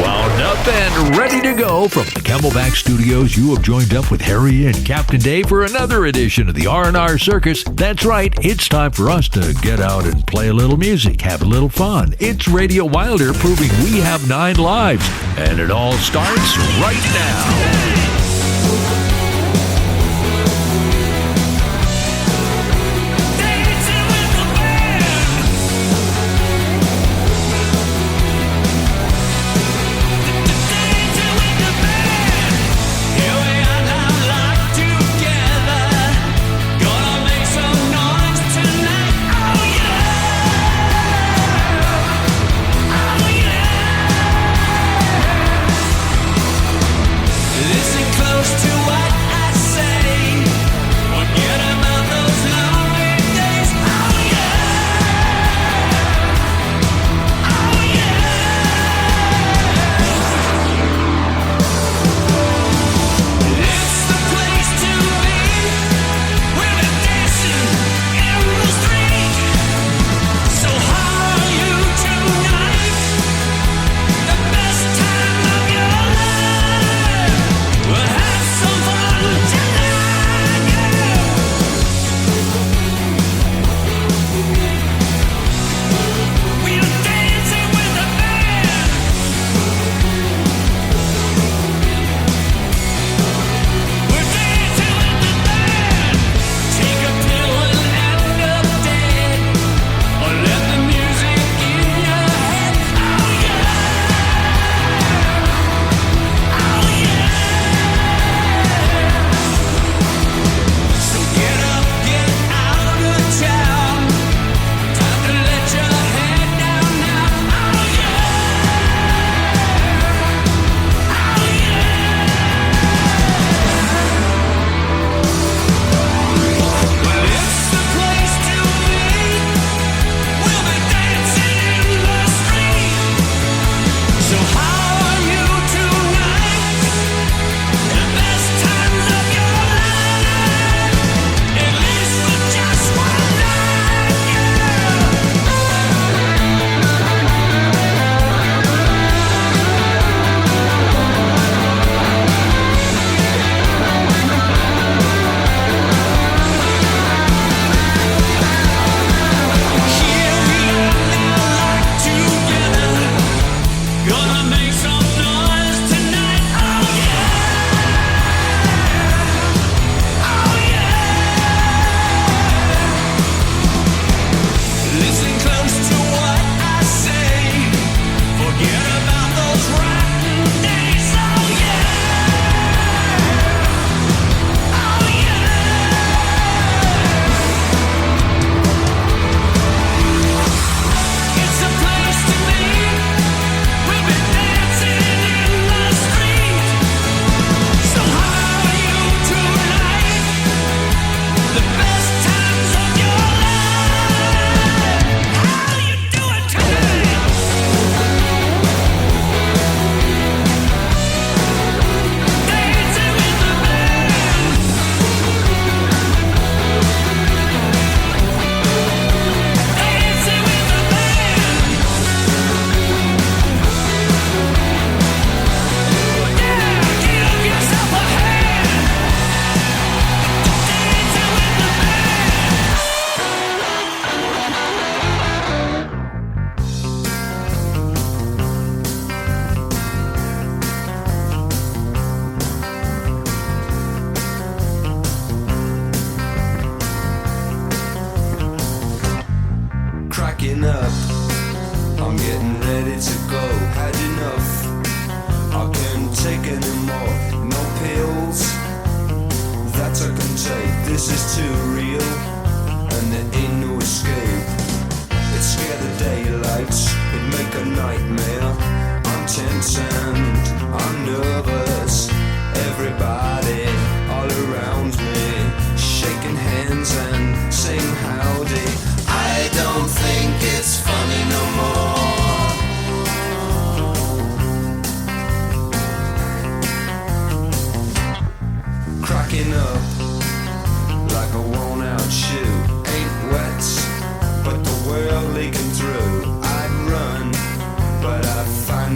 Wound up and ready to go from the Camelback Studios, you have joined up with Harry and Captain Dave for another edition of the R&R Circus. That's right, it's time for us to get out and play a little music, have a little fun. It's Radio Wilder proving we have 9 lives, and it all starts right now.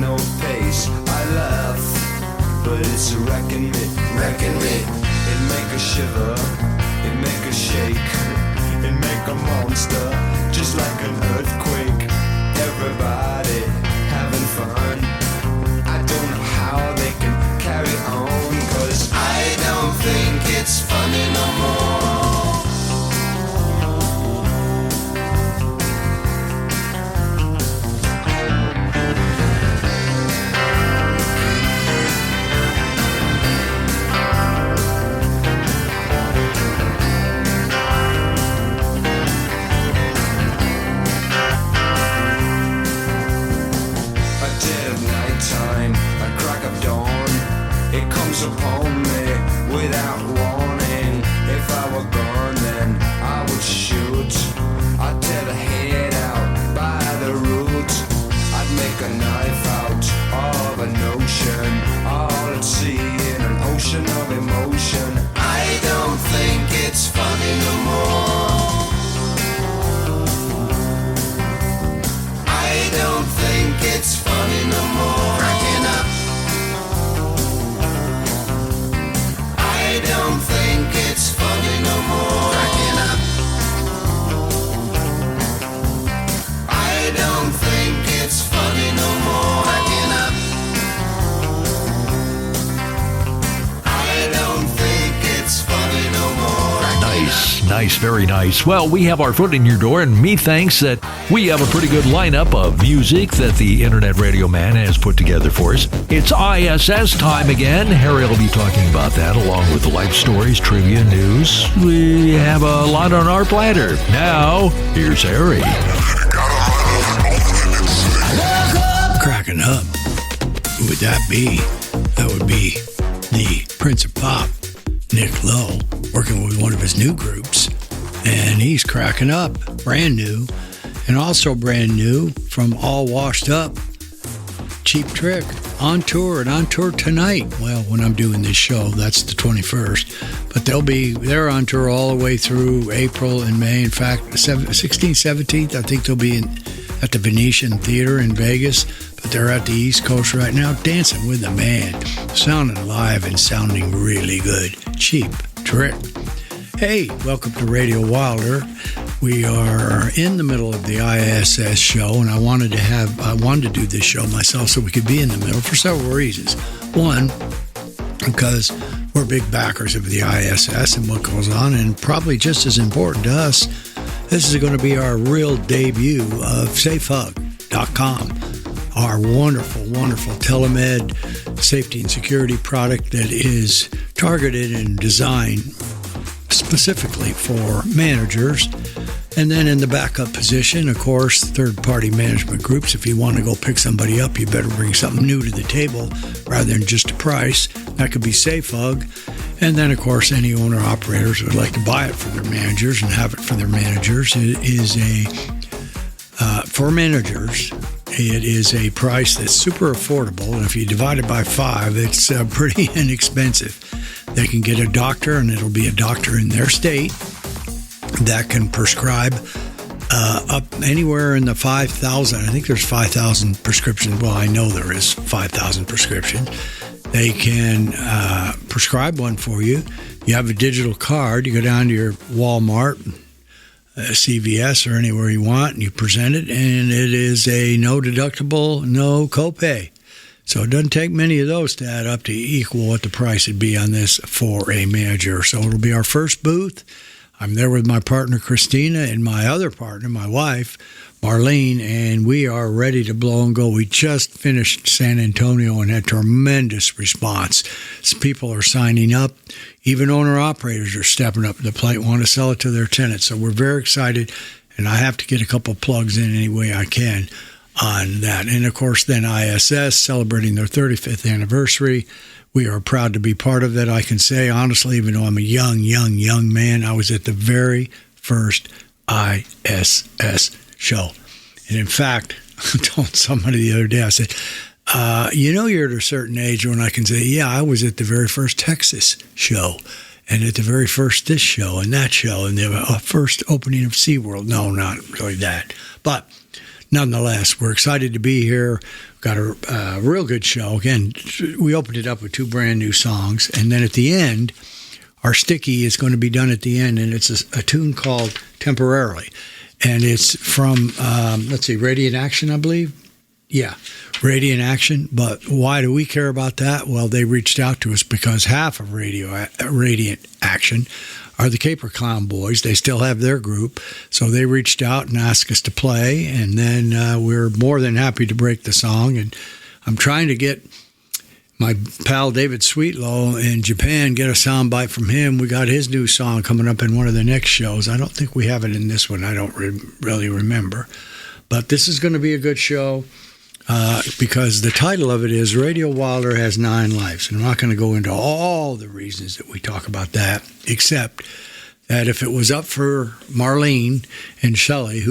no pace. I laugh, but it's wrecking me, wrecking me. It make a shiver, it make a shake, it make a monster, just like an earthquake. Everybody having fun. I don't know how they can carry on, 'cause I don't think it's funny no more. It comes upon me without warning. If I were gone, then I would shoot. I'd tear the head out by the root. I'd make a knife out of an ocean, all at sea in an ocean of emotion. I don't think it's funny no more. I don't think it's funny no more. Cracking up. I don't think it's funny no more. Cracking up. I don't think it's funny no more. Cracking up. I don't think it's funny no more. Nice, very nice. Well, we have our foot in your door, and methinks that we have a pretty good lineup of music that the Internet Radio Man has put together for us. It's ISS time again. Harry will be talking about that, along with the life stories, trivia, news. We have a lot on our platter. Now, here's Harry. Cracking up. Who would that be? That would be the Prince of Pop, Nick Lowe, working with one of his new groups. And he's cracking up, brand new. And also brand new from All Washed Up, Cheap Trick, on tour, and on tour tonight. Well, when I'm doing this show, that's the 21st. But they're on tour all the way through April and May. In fact, 16th, 17th, I think they'll be at the Venetian Theater in Vegas. But they're at the East Coast right now, dancing with the band, sounding live and sounding really good. Cheap Trick. Hey, welcome to Radio Wilder. We are in the middle of the ISS show, and I wanted to do this show myself so we could be in the middle for several reasons. One, because we're big backers of the ISS and what goes on, and probably just as important to us, this is going to be our real debut of Safehugg.com, our wonderful, wonderful telemed safety and security product that is targeted and designed specifically for managers. And then in the backup position, of course, third-party management groups. If you want to go pick somebody up, you better bring something new to the table rather than just a price. That could be Safehugg. And then, of course, any owner-operators who would like to buy it for their managers and have it for their managers. It is for managers, it is a price that's super affordable. And if you divide it by 5, it's pretty inexpensive. They can get a doctor, and it'll be a doctor in their state that can prescribe up anywhere in the 5,000. I think there's 5,000 prescriptions. Well, I know there is 5,000 prescriptions. They can prescribe one for you. You have a digital card. You go down to your Walmart, CVS, or anywhere you want, and you present it, and it is a no deductible, no copay. So it doesn't take many of those to add up to equal what the price would be on this for a manager. So it'll be our first booth. I'm there with my partner, Christina, and my other partner, my wife, Marlene, and we are ready to blow and go. We just finished San Antonio and had tremendous response. Some people are signing up. Even owner-operators are stepping up to the plate, want to sell it to their tenants. So we're very excited, and I have to get a couple plugs in any way I can on that. And, of course, then ISS celebrating their 35th anniversary. We are proud to be part of that. I can say, honestly, even though I'm a young man, I was at the very first ISS show. And in fact, I told somebody the other day, I said, you're at a certain age when I can say, yeah, I was at the very first Texas show and at the very first this show and that show and the first opening of SeaWorld. No, not really that. But nonetheless, we're excited to be here. Got a real good show. Again, we opened it up with 2 brand new songs, and then at the end, our sticky is going to be done at the end, and it's a tune called Temporarily. And it's from, Radiant Action, I believe. Yeah, Radiant Action. But why do we care about that? Well, they reached out to us because half of Radiant Action are the Caper Clown Boys. They still have their group. So they reached out and asked us to play. And then we're more than happy to break the song. And I'm trying to get my pal David Sweetlow in Japan, get a soundbite from him. We got his new song coming up in one of the next shows. I don't think we have it in this one. I don't really remember. But this is going to be a good show because the title of it is Radio Wilder Has 9 Lives. And I'm not going to go into all the reasons that we talk about that, except that if it was up for Marlene and Shelley,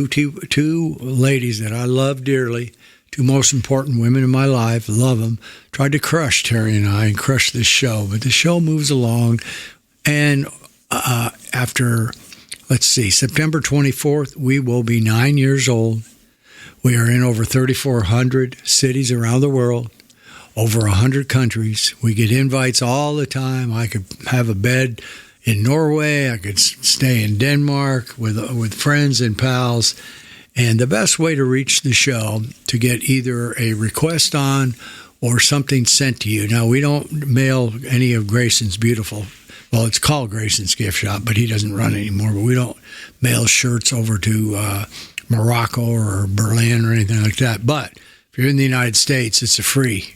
two ladies that I love dearly, 2 most important women in my life, love them, tried to crush Terry and I and crush this show. But the show moves along. And after, September 24th, we will be 9 years old. We are in over 3,400 cities around the world, over 100 countries. We get invites all the time. I could have a bed in Norway. I could stay in Denmark with friends and pals. And the best way to reach the show, to get either a request on or something sent to you. Now, we don't mail any of Grayson's beautiful, well, it's called Grayson's Gift Shop, but he doesn't run it anymore. But we don't mail shirts over to Morocco or Berlin or anything like that. But if you're in the United States, it's free.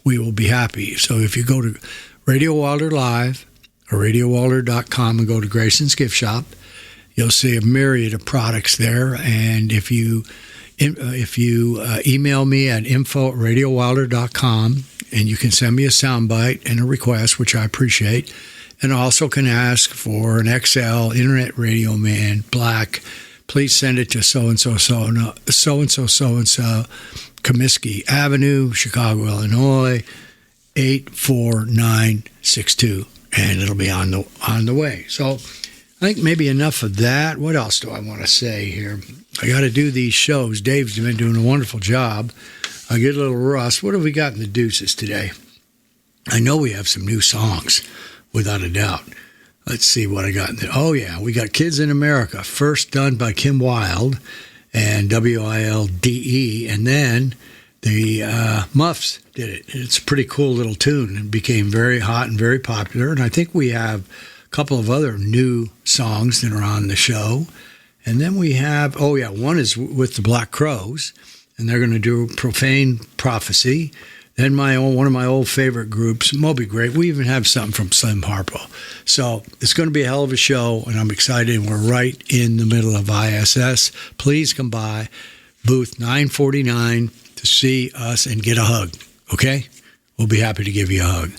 We will be happy. So if you go to Radio Wilder Live or RadioWilder.com and go to Grayson's Gift Shop, you'll see a myriad of products there. And if you email me at info@radiowilder.com, and you can send me a soundbite and a request, which I appreciate, and also can ask for an XL Internet Radio Man Black. Please send it to so-and-so, Comiskey Avenue, Chicago, Illinois, 84962, and it'll be on the way. So I think maybe enough of that. What else do I want to say here? I got to do these shows. Dave's been doing a wonderful job. I get a little rust. What have we got in the deuces today? I know we have some new songs, without a doubt. Let's see what I got. Oh, yeah, we got Kids in America, first done by Kim Wilde and Wilde, and then the Muffs did it. It's a pretty cool little tune and became very hot and very popular. And I think we have a couple of other new songs that are on the show. And then we have, one is with the Black Crows, and they're going to do Profane Prophecy. Then one of my old favorite groups, Moby Grape. We even have something from Slim Harpo. So it's going to be a hell of a show, and I'm excited. We're right in the middle of ISS. Please come by booth 949 to see us and get a hug, okay? We'll be happy to give you a hug.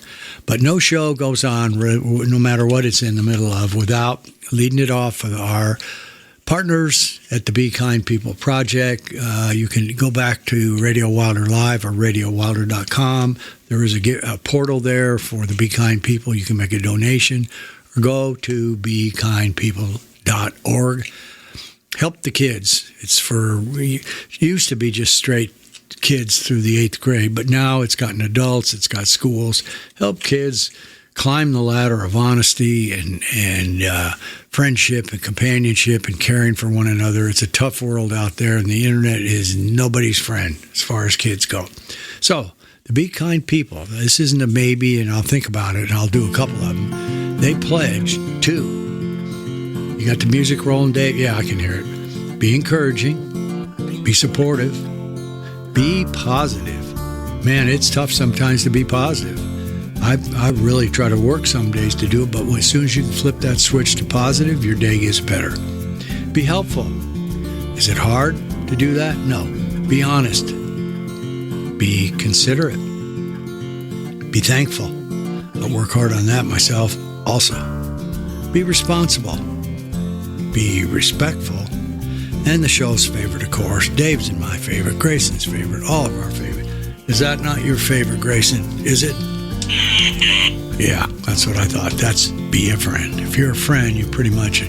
But no show goes on, no matter what it's in the middle of, without leading it off with our partners at the Be Kind People Project. You can go back to Radio Wilder Live or RadioWilder.com. There is a portal there for the Be Kind People. You can make a donation or go to BeKindPeople.org. Help the kids. It used to be just straight kids through the 8th grade, but now it's gotten adults, it's got schools. Help kids climb the ladder of honesty and friendship and companionship and caring for one another. It's a tough world out there, and the internet is nobody's friend as far as kids go. So, the Be Kind People, this isn't a maybe, and I'll think about it, and I'll do a couple of them. They pledged to, you got the music rolling, Dave? Yeah, I can hear it. Be encouraging, be supportive, be positive. Man, it's tough sometimes to be positive. I really try to work some days to do it, but as soon as you flip that switch to positive, your day gets better. Be helpful. Is it hard to do that? No. Be honest. Be considerate. Be thankful. I work hard on that myself also. Be responsible. Be respectful. And the show's favorite, of course, Dave's and my favorite, Grayson's favorite, all of our favorite. Is that not your favorite, Grayson? Is it? Yeah, that's what I thought. That's be a friend. If you're a friend, you pretty much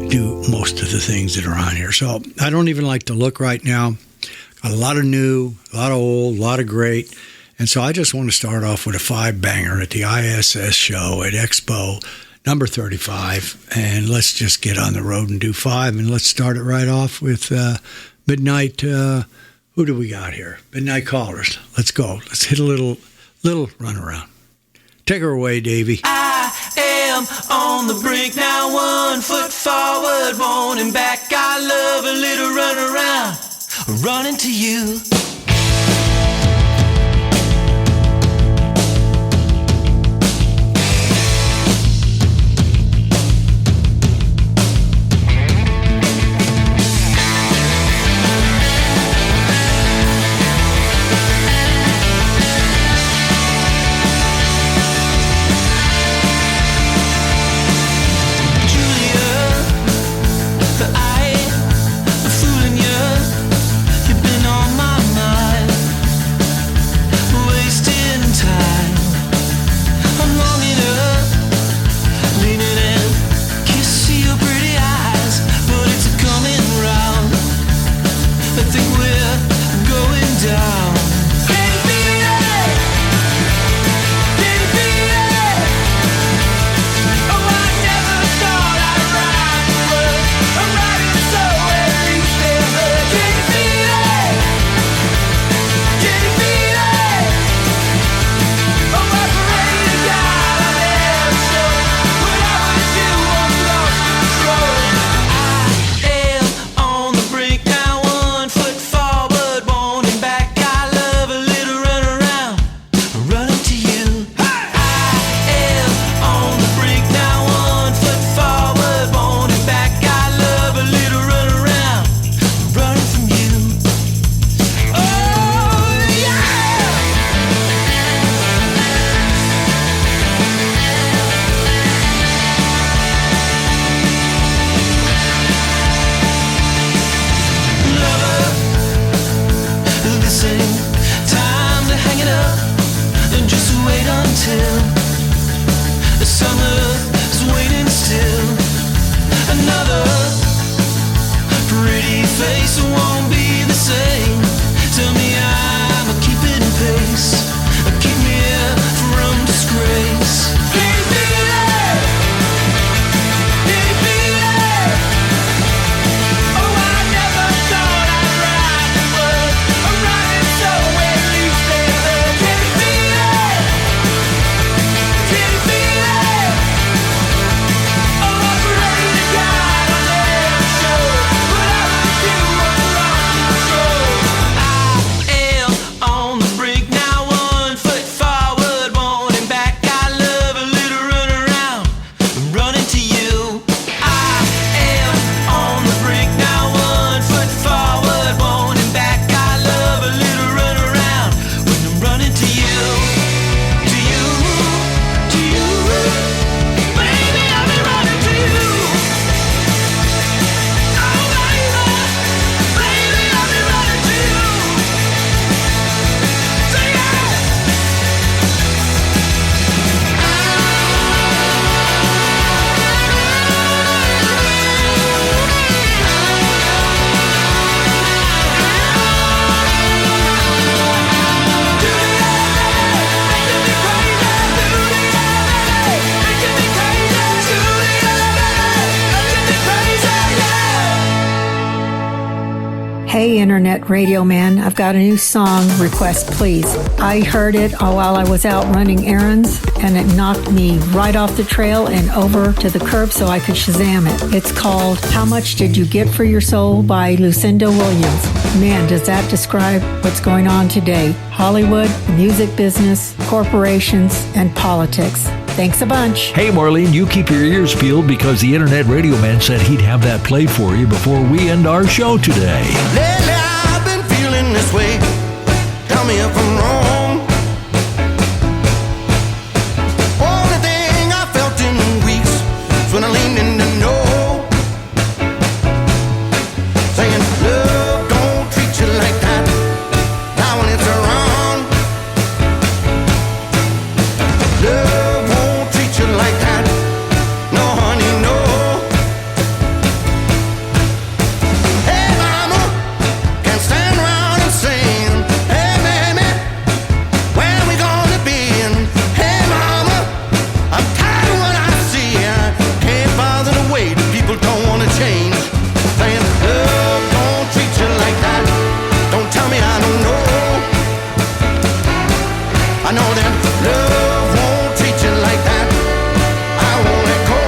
do most of the things that are on here. So I don't even like to look right now. Got a lot of new, a lot of old, a lot of great. And so I just want to start off with a 5-banger at the ISS show at Expo number 35. And let's just get on the road and do 5. And let's start it right off with Midnight. Who do we got here? Midnight Callers. Let's go. Let's hit a little run around. Take her away, Davey. I am on the brink now, 1 foot forward, 1 back. I love a little run around, running to you. Hey, Internet Radio Man, I've got a new song request, please. I heard it while I was out running errands, and it knocked me right off the trail and over to the curb so I could Shazam it. It's called How Much Did You Get for Your Soul by Lucinda Williams. Man, does that describe what's going on today? Hollywood, music business, corporations, and politics. Thanks a bunch. Hey, Marlene, you keep your ears peeled because the Internet Radio Man said he'd have that played for you before we end our show today. Lately I've been feeling this way. Tell me if I'm wrong. Only thing I felt in weeks is when I leaned in to know. Saying love don't treat you like that. Now when it's around, love won't treat you like that. No, honey, no. I know that love won't treat you like that. I won't let go.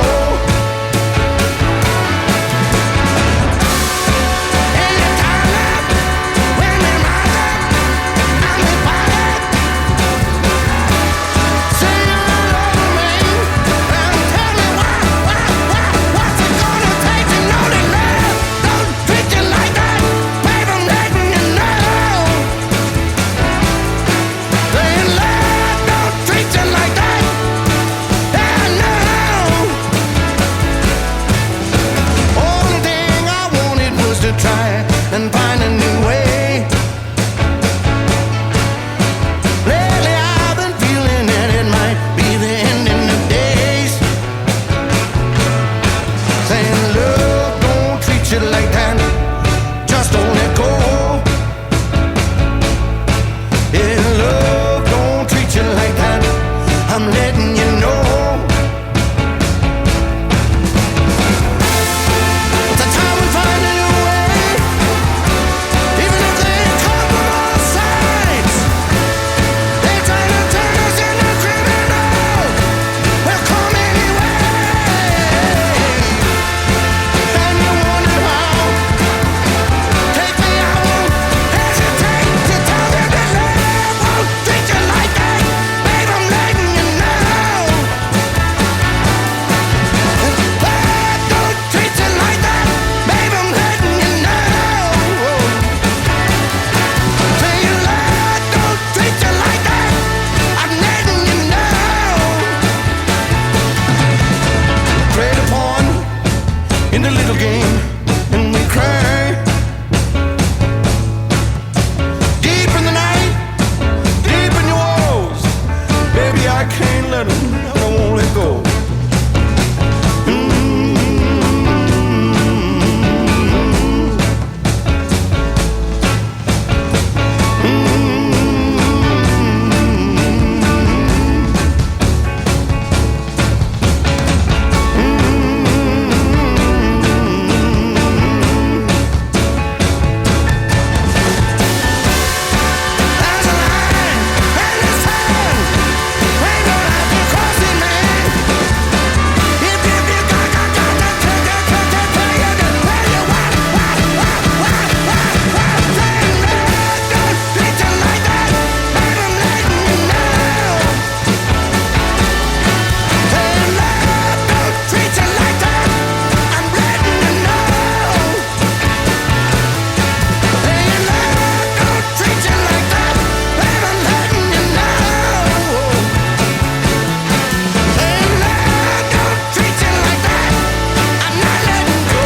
Anytime love, when we rise up, I'm the pilot. Say you love me, and tell me what's it gonna take to know that love don't treat you like that? Babe, I'm letting you know. Saying love don't treat you like that. Yeah, I know. Only thing I wanted was to try and find a new way. Lately I've been feeling that it might be the ending of days. Saying love don't treat you like that. Just don't let go. Yeah, love don't treat you like that. I'm letting you know. It's a time we find a new way. Even if they come from all sides, they try to turn us into criminals. We'll come anyway. And you wonder how. Take me, I won't hesitate to tell you that love won't treat you like that. Babe, I'm letting you know. Love don't treat you like that. Babe, I'm letting you know. Saying love don't treat you like that. I'm letting you know. Preyed upon in the little game, and we cry. Deep in the night, deep in your walls, baby, I can't let 'em, I won't let go. There's a line, and it's time. Ain't no have to cross it, man. If you got to tell you that where you saying love don't treat you like that. Babe, I'm letting you know. Saying love don't treat you like that. I'm letting you know. Saying love don't treat you like that. Babe, I'm letting you know. Saying love don't treat you like that. I'm not letting go.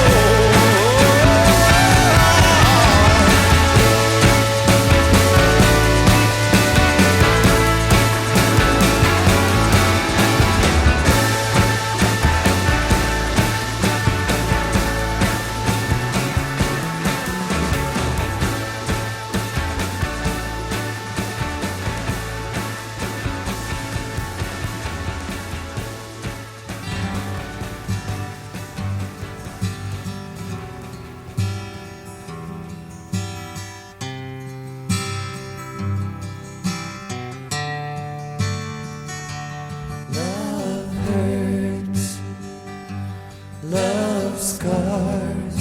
Love hurts, love scars,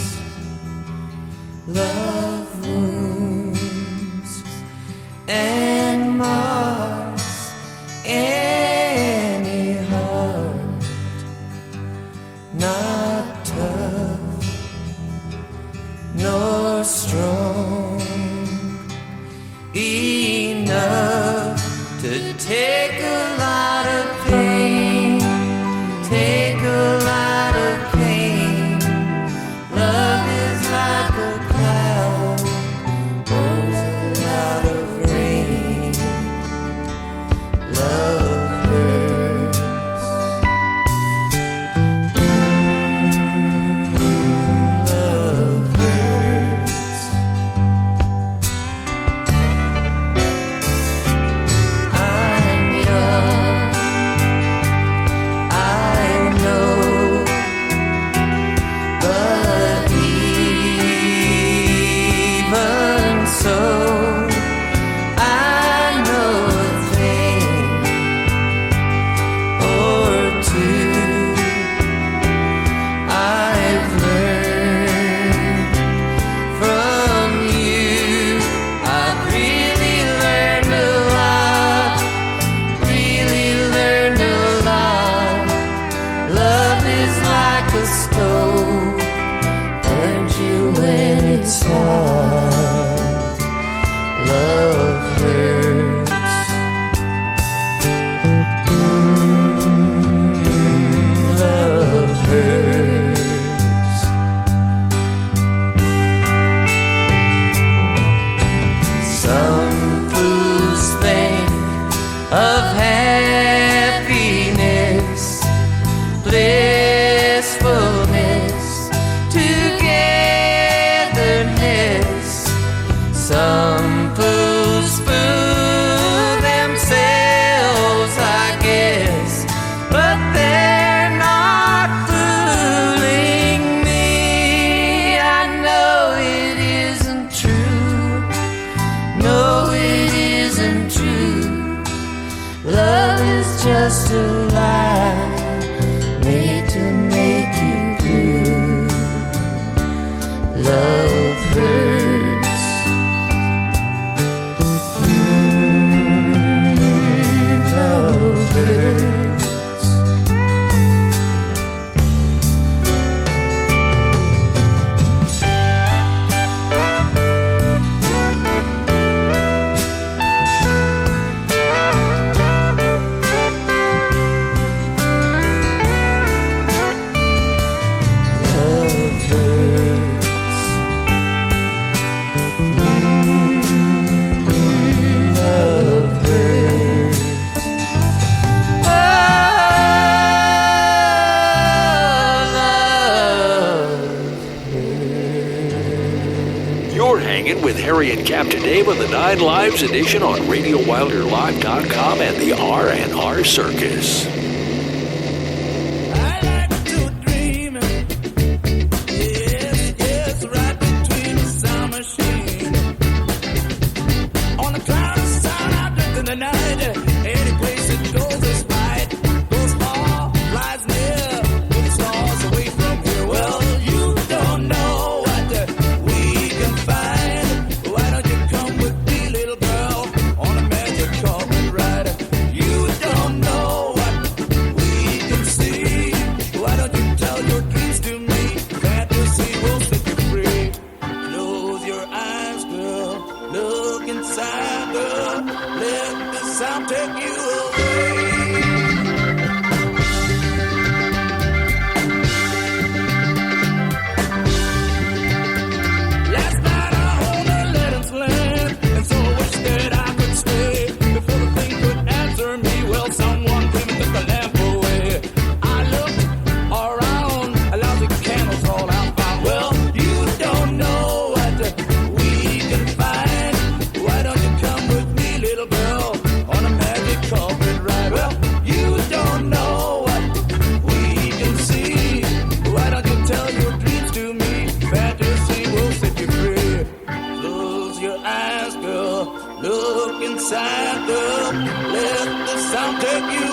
love wounds and mars any heart not tough nor strong enough to take a lot of pain, take a lot of pain. Love is like a cloud, pours a lot of rain. of happiness, blissfulness, togetherness. Some fools fool themselves, I guess, but they're not fooling me. I know it isn't true. No, it isn't true. Love is just a lie made to make you blue. Love hurts. Love hurts. You're hanging with Harry and Captain Dave on the 9 Lives edition on RadioWilderLive.com and the R&R Circus. I like to dream, yes, yes, right between the sound machine. On the cloud of sound, I drift in the night. Any place it goes is right. Goes far, flies near, with the stars away from here. Well, you don't know what we can find. Why don't you come with me, little girl, on a magic carpet ride? You don't know what we can see. Why don't you tell your dreams to me? Fantasy will set you free. Close your eyes, girl. Look inside, girl. Let the sound take you away. Last night I owned a letters land, and so I wish that I could stay. Before the thing could answer me, well, someone came and took the lamp away. I looked around, a lousy candles all out found. Well, you don't know what we can find. Why don't you come with me, little girl, on a magic carpet ride? Well, you don't know what we can see. Why don't you tell your dreams to me? Fantasy will set you free. Close your eyes, girl. Look inside, girl. Let the sound take you away.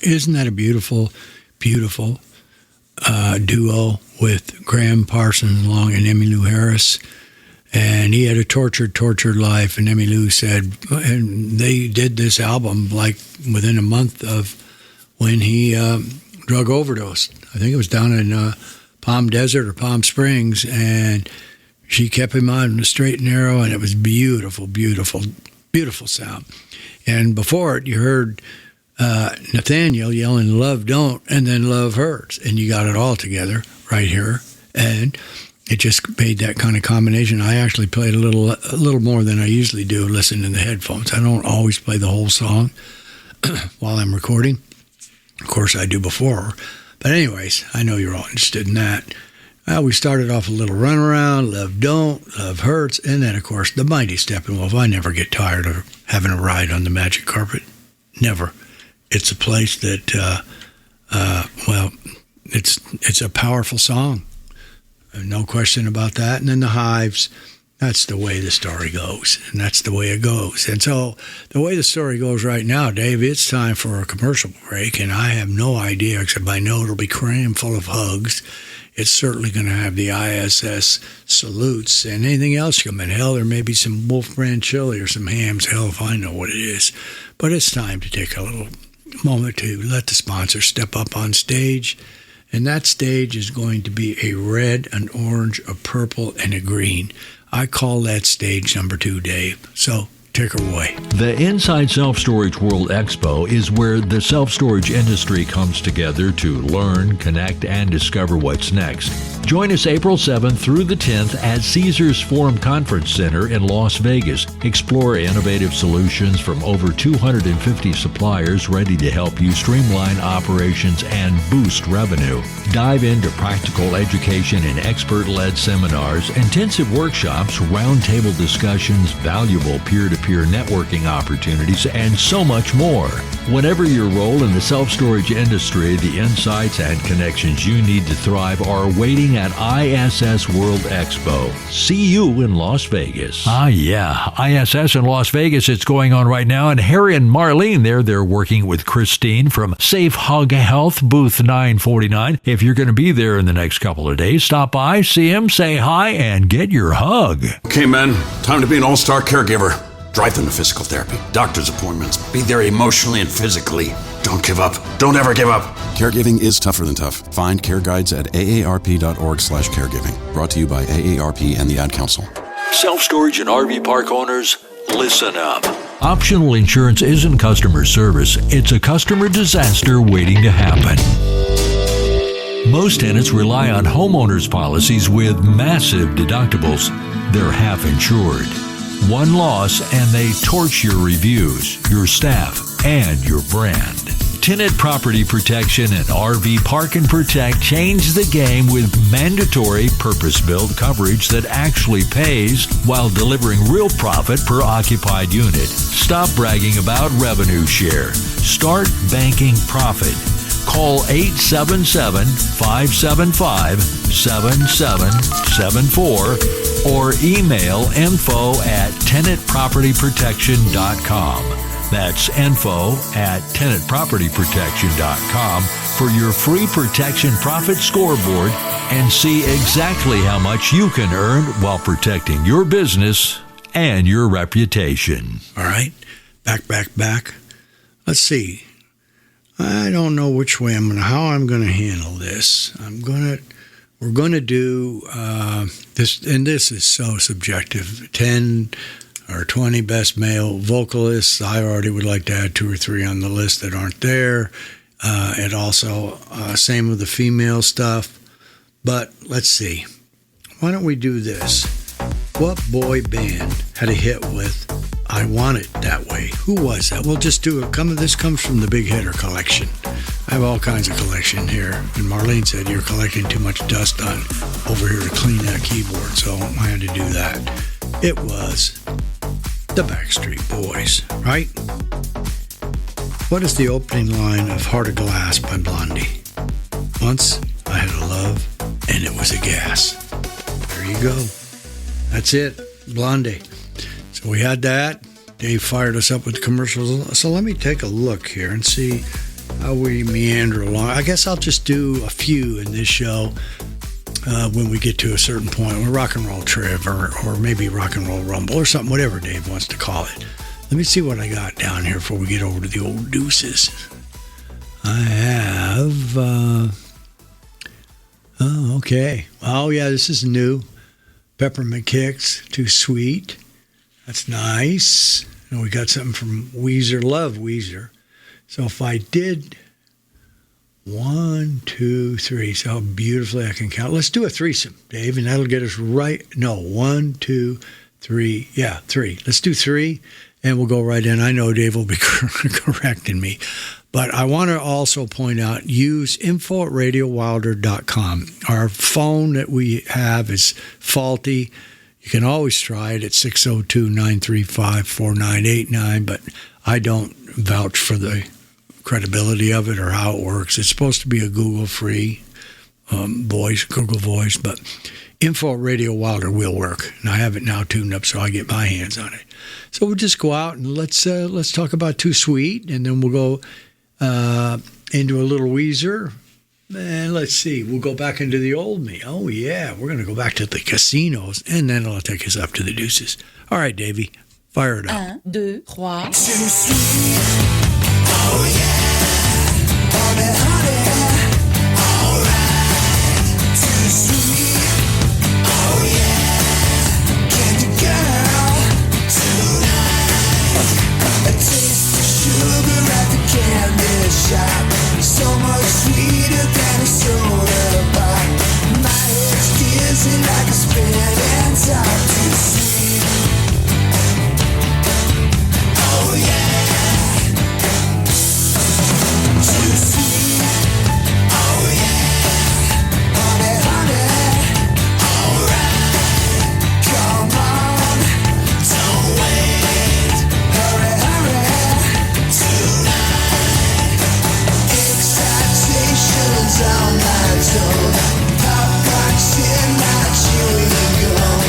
Isn't that a beautiful, beautiful duo with Graham Parsons Long and Emmylou Harris? And he had a tortured life. And Emmylou said, and they did this album like within a month of when he drug overdosed. I think it was down in Palm Desert or Palm Springs, and she kept him on the straight and narrow, and it was beautiful, beautiful, beautiful sound. And before it, you heard Nathaniel yelling "Love Don't" and then "Love Hurts," and you got it all together right here, and it just made that kind of combination. I actually played a little more than I usually do, listening in the headphones. I don't always play the whole song while I'm recording. Of course, I do before. But anyways, I know you're all interested in that. We started off a little runaround, Love Don't, Love Hurts, and then, of course, the mighty Steppenwolf. I never get tired of having a ride on the magic carpet. Never. It's a place that, it's a powerful song. No question about that. And then the Hives, that's the way the story goes. And that's the way it goes. And so the way the story goes right now, Dave, it's time for a commercial break. And I have no idea, except I know it'll be crammed full of hugs. It's certainly going to have the ISS salutes and anything else come in. Hell, there may be some Wolf Brand chili or some hams. Hell, if I know what it is. But it's time to take a little moment to let the sponsor step up on stage. And that stage is going to be a red, an orange, a purple, and a green. I call that stage number 2, Dave. So take her away. The Inside Self-Storage World Expo is where the self-storage industry comes together to learn, connect, and discover what's next. Join us April 7th through the 10th at Caesars Forum Conference Center in Las Vegas. Explore innovative solutions from over 250 suppliers ready to help you streamline operations and boost revenue. Dive into practical education and expert-led seminars, intensive workshops, roundtable discussions, valuable peer-to-peer networking opportunities, and so much more. Whatever your role in the self-storage industry, the insights and connections you need to thrive are waiting at ISS World Expo. See you in Las Vegas. ISS in Las Vegas. It's going on right now. And Harry and Marlene they're working with Christine from Safehugg Health, booth 949. If you're going to be there in the next couple of days, stop by, see him, say hi, and get your hug. Okay, men, time to be an all-star caregiver. Drive them to physical therapy, doctor's appointments, be there emotionally and physically. Don't give up. Don't ever give up. Caregiving is tougher than tough. Find care guides at aarp.org/caregiving. Brought to you by AARP and the Ad Council. Self-storage and RV park owners, listen up. Optional insurance isn't customer service. It's a customer disaster waiting to happen. Most tenants rely on homeowners policies with massive deductibles. They're half insured. One loss and they torch your reviews, your staff, and your brand. Tenant Property Protection and RV Park and Protect change the game with mandatory purpose-built coverage that actually pays while delivering real profit per occupied unit. Stop bragging about revenue share. Start banking profit. Call 877-575-7774 or email info@tenantpropertyprotection.com. That's info@tenantpropertyprotection.com for your free protection profit scoreboard and see exactly how much you can earn while protecting your business and your reputation. All right, back. Let's see. I don't know which way how I'm going to handle this. We're going to do this, and this is so subjective. 10 or 20 best male vocalists. I already would like to add 2 or 3 on the list that aren't there. And also, same with the female stuff. But let's see. Why don't we do this? What boy band had a hit with I Want It That Way? Who was that? We'll just do it. This comes from the Big Hitter collection. I have all kinds of collection here. And Marlene said, you're collecting too much dust on over here to clean that keyboard. So I had to do that. It was the Backstreet Boys, right? What is the opening line of Heart of Glass by Blondie? Once I had a love and it was a gas. There you go. That's it. Blondie. So we had that. Dave fired us up with commercials. So let me take a look here and see how we meander along. I guess I'll just do a few in this show when we get to a certain point. Or rock and roll triv or maybe rock and roll rumble or something, whatever Dave wants to call it. Let me see what I got down here before we get over to the old deuces. I have... okay. Oh, yeah, this is new. Peppermint Kicks, Too Sweet. That's nice. And we got something from Weezer. Love Weezer. So if I did 1, 2, 3, so how beautifully I can count. Let's do a threesome, Dave, and that'll get us right. No, 1, 2, 3. Yeah, 3. Let's do 3, and we'll go right in. I know Dave will be correcting me. But I want to also point out, use info@radiowilder.com. Our phone that we have is faulty. You can always try it at 602-935-4989, but I don't vouch for the credibility of it or how it works. It's supposed to be a Google-free Google Voice, but info@radiowilder will work. And I have it now tuned up so I get my hands on it. So we'll just go out and let's talk about Too Sweet, and then we'll go into a little Weezer, and let's see, we'll go back into the old me. Oh yeah, we're going to go back to the casinos, and then it'll take us up to the deuces. All right, Davey, fire it up. 1, 2, 3. Too sweet, oh yeah, honey, honey, alright. Too sweet, oh yeah, candy girl, tonight. A taste of sugar at the candy shop, so much sweeter than a soda pop. My head's dizzy like a spinning top. Too sweet, oh yeah. Too sweet, oh yeah. Honey, honey, alright. Come on, don't wait. Hurry, hurry, tonight. Excitation's on my tongue. Pop rocks in my chewing gum.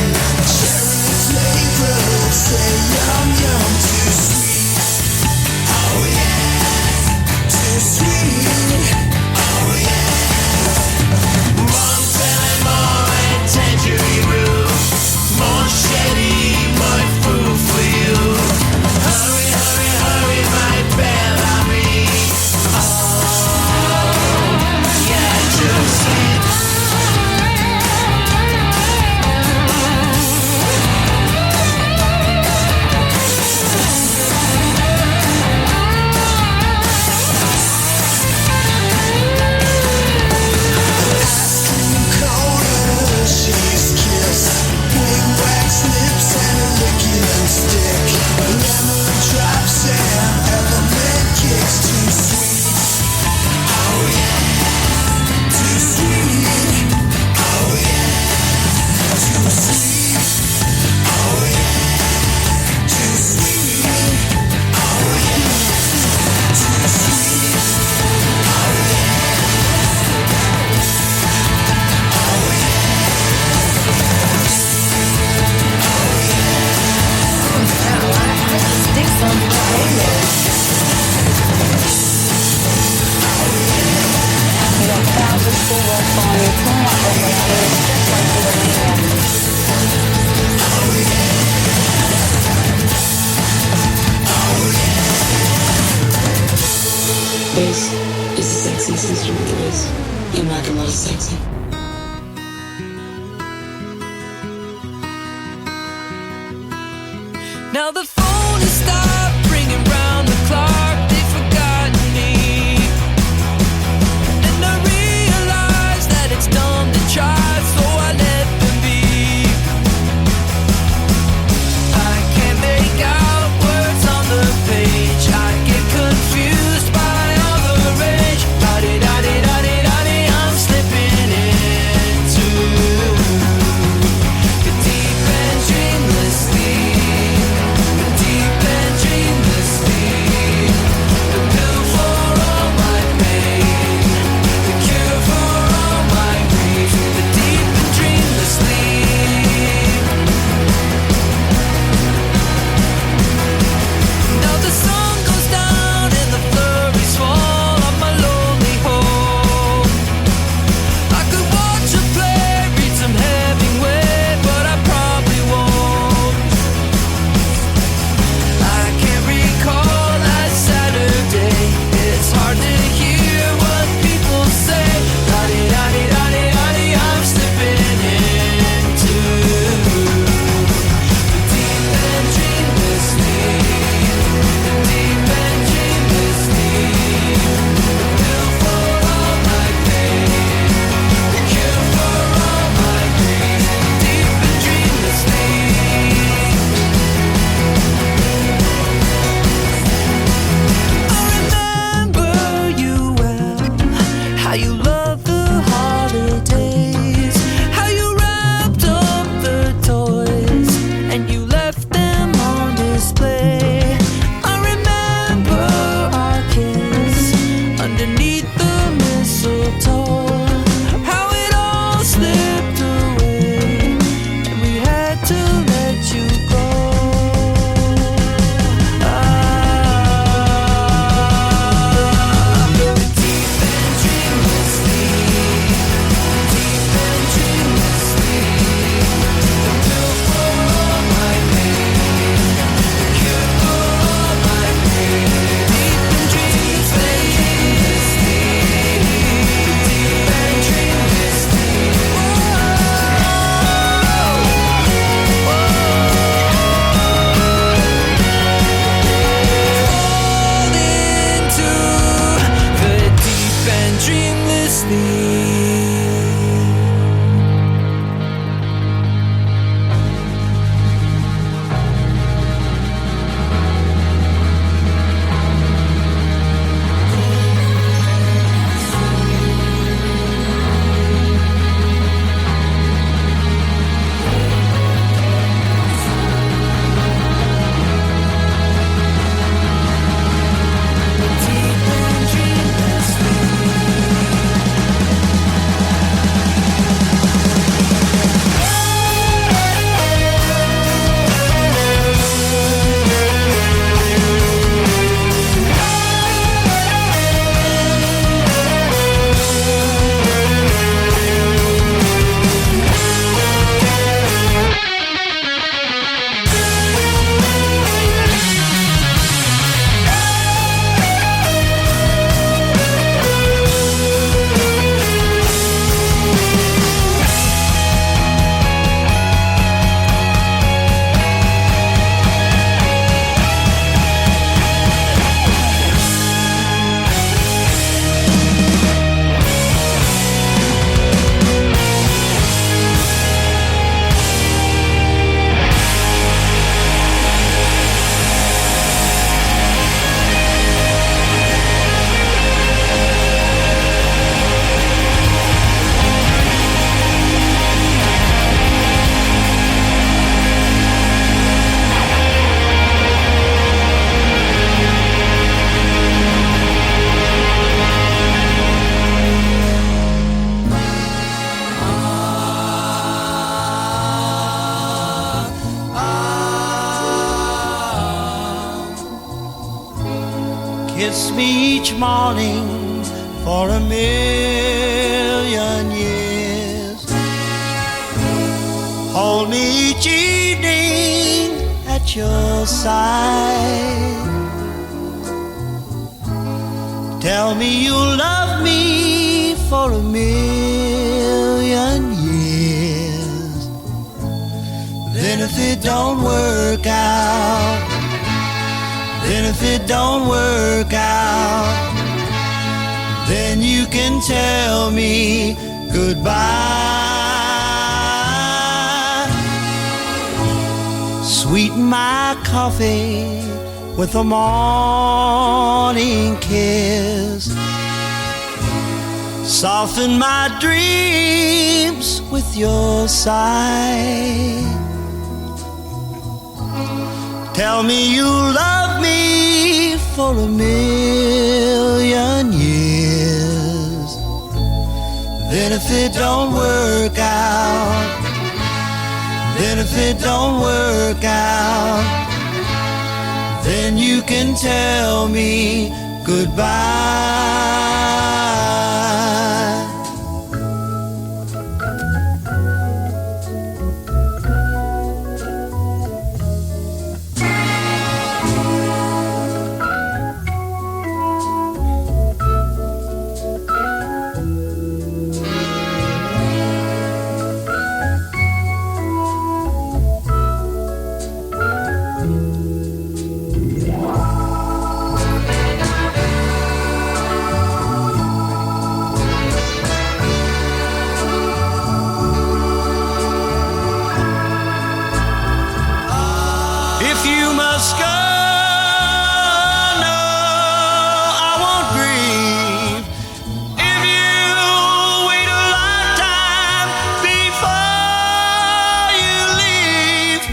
Cherry flavor, say yum yum. Too sweet, oh yeah. Too sweet, oh yeah. Montana and tangerine roux, more sherry, more food for you. Hurry, hurry, hurry, my Bellamy. Oh, yeah, too sweet. Bass is the sexiest instrument there is. You rock and roll is sexy. Now the phone has stopped ringing round the clock. They've forgotten me, and I realize that it's dumb to try, so I let them be. I can't make out words on the page. I get confused by all the rage. Da-di-da-di-da-di-da-di, I'm slipping into the deep and dreamless sleep. Kiss me each morning for 1,000,000 years. Hold me each evening at your side. Tell me you'll love me for 1,000,000 years. Then if it don't work out, then if it don't work out, then you can tell me goodbye. Sweeten my coffee with a morning kiss. Soften my dreams with your sigh. Tell me you love me for 1,000,000 years. Then if it don't work out, then if it don't work out, then you can tell me goodbye. If you must go, no, I won't grieve. If you wait a lifetime before you leave.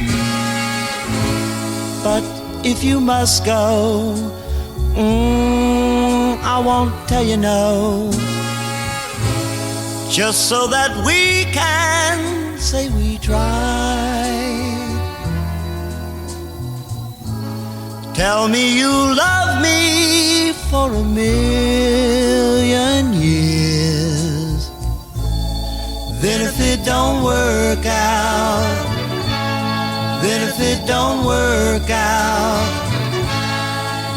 But if you must go, I won't tell you no. Just so that we can say we tried. Tell me you love me for 1,000,000 years. Then if it don't work out, then if it don't work out,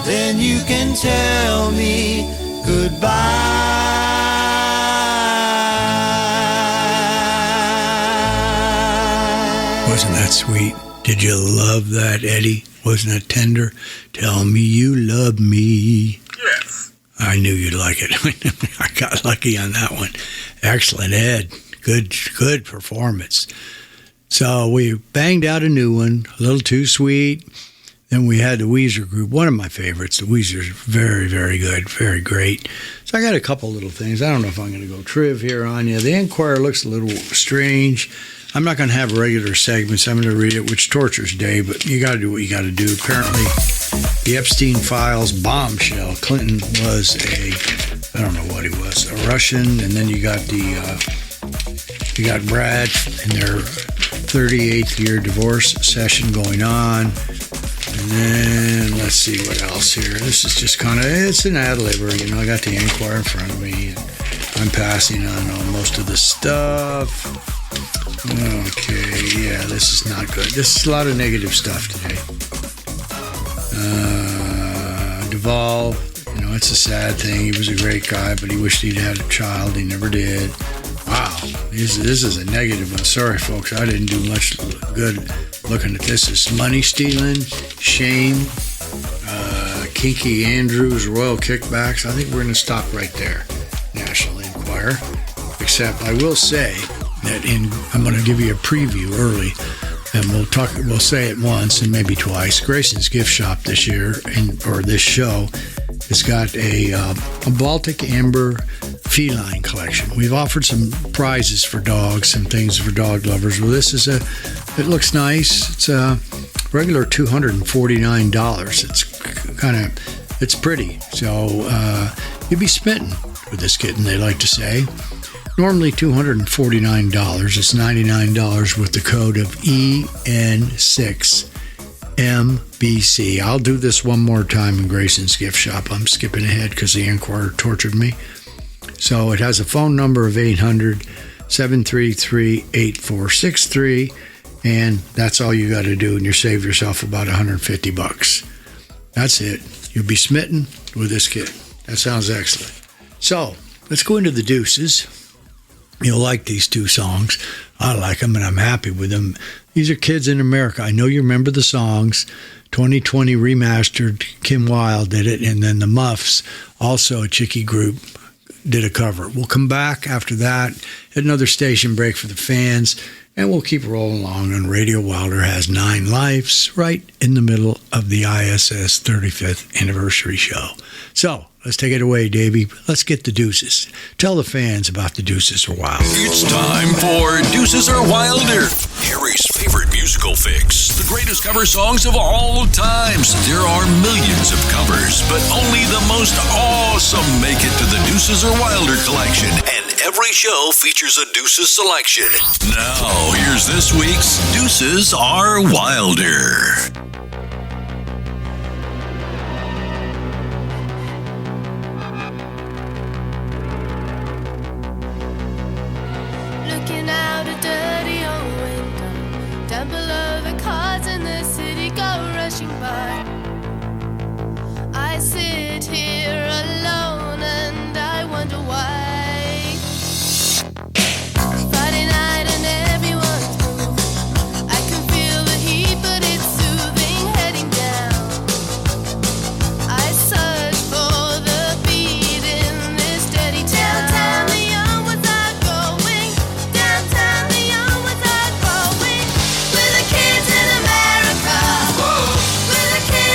then you can tell me goodbye. Wasn't that sweet? Did you love that, Eddie? Wasn't it tender? Tell me you love me. Yes. I knew you'd like it. I got lucky on that one. Excellent, Ed. Good performance. So we banged out a new one, a little too sweet. Then we had the Weezer group, one of my favorites. The Weezer's very, very good, very great. So I got a couple little things. I don't know if I'm going to go triv here on you. The Enquirer looks a little strange. I'm not going to have regular segments. I'm going to read it, which tortures Dave, but you got to do what you got to do. Apparently, the Epstein Files bombshell. Clinton was I don't know what he was, a Russian, and then you got Brad in their 38th year divorce session going on. And then let's see what else here. This is just kind of, it's an ad-libber. You know, I got the Enquirer in front of me. And I'm passing on most of the stuff. Okay, yeah, this is not good. This is a lot of negative stuff today. Duvall, you know, it's a sad thing. He was a great guy, but he wished he'd had a child. He never did. Wow, this is a negative one. Sorry, folks, I didn't do much good looking at this. It's money stealing, shame, Kinky Andrews, royal kickbacks. I think we're going to stop right there, National Enquirer. Except I will say that I'm going to give you a preview early, and we'll say it once and maybe twice. Grayson's Gift Shop this year, or this show, has got a Baltic Amber feline collection. We've offered some prizes for dogs, some things for dog lovers. Well, this is it looks nice. It's a regular $249. It's pretty. So you'd be smitten with this kitten, they like to say. Normally $249. It's $99 with the code of EN6. MBC. I'll do this one more time in Grayson's gift shop. I'm skipping ahead because the Inquirer tortured me. So it has a phone number of 800-733-8463, and that's all you got to do, and you save yourself about $150. That's it. You'll be smitten with this kit. That sounds excellent. So let's go into the deuces. You'll like these two songs. I like them, and I'm happy with them. These are Kids in America. I know you remember the songs. 2020 remastered. Kim Wilde did it, and then the Muffs, also a Chickie group, did a cover. We'll come back after that, hit another station break for the fans, and we'll keep rolling along on Radio Wilder Has 9 Lives, right in the middle of the ISS 35th anniversary show. So, let's take it away, Davey. Let's get the deuces. Tell the fans about the Deuces Are Wild. It's time for Deuces Are Wilder, Harry's favorite musical fix. The greatest cover songs of all times. There are millions of covers, but only the most awesome make it to the Deuces Are Wilder collection. And every show features a Deuces selection. Now, here's this week's Deuces Are Wilder. Looking out a dirty old window, down below the cars in the city go rushing by. I sit here alone and I wonder why. Friday night and everyone's moving. I can feel the heat, but it's soothing heading down. I search for the beat in this steady town. Downtown Leon was I going. Downtown Leon was I going. With the kids in America. With the kids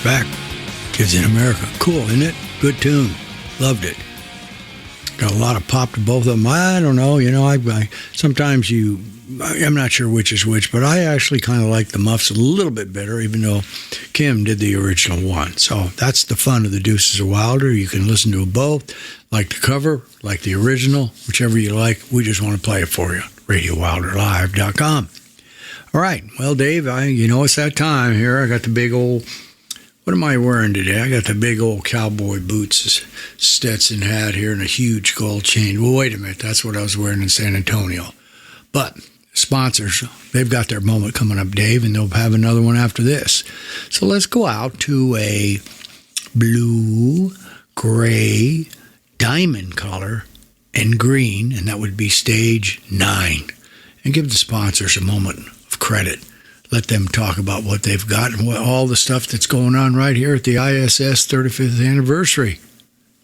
Back. Kids in America. Cool, isn't it? Good tune. Loved it. Got a lot of pop to both of them. I don't know. I sometimes I'm not sure which is which, but I actually kind of like the Muffs a little bit better, even though Kim did the original one. So that's the fun of the Deuces of Wilder. You can listen to them both, like the cover, like the original, whichever you like. We just want to play it for you. RadioWilderLive.com. All right. Well, Dave, it's that time here. I got the big old... What am I wearing today? I got the big old cowboy boots, Stetson hat here, and a huge gold chain. Well, wait a minute. That's what I was wearing in San Antonio. But sponsors, they've got their moment coming up, Dave, and they'll have another one after this. So let's go out to a blue, gray, diamond color, and green, and that would be stage 9. And give the sponsors a moment of credit. Let them talk about what they've got and all the stuff that's going on right here at the ISS 35th anniversary.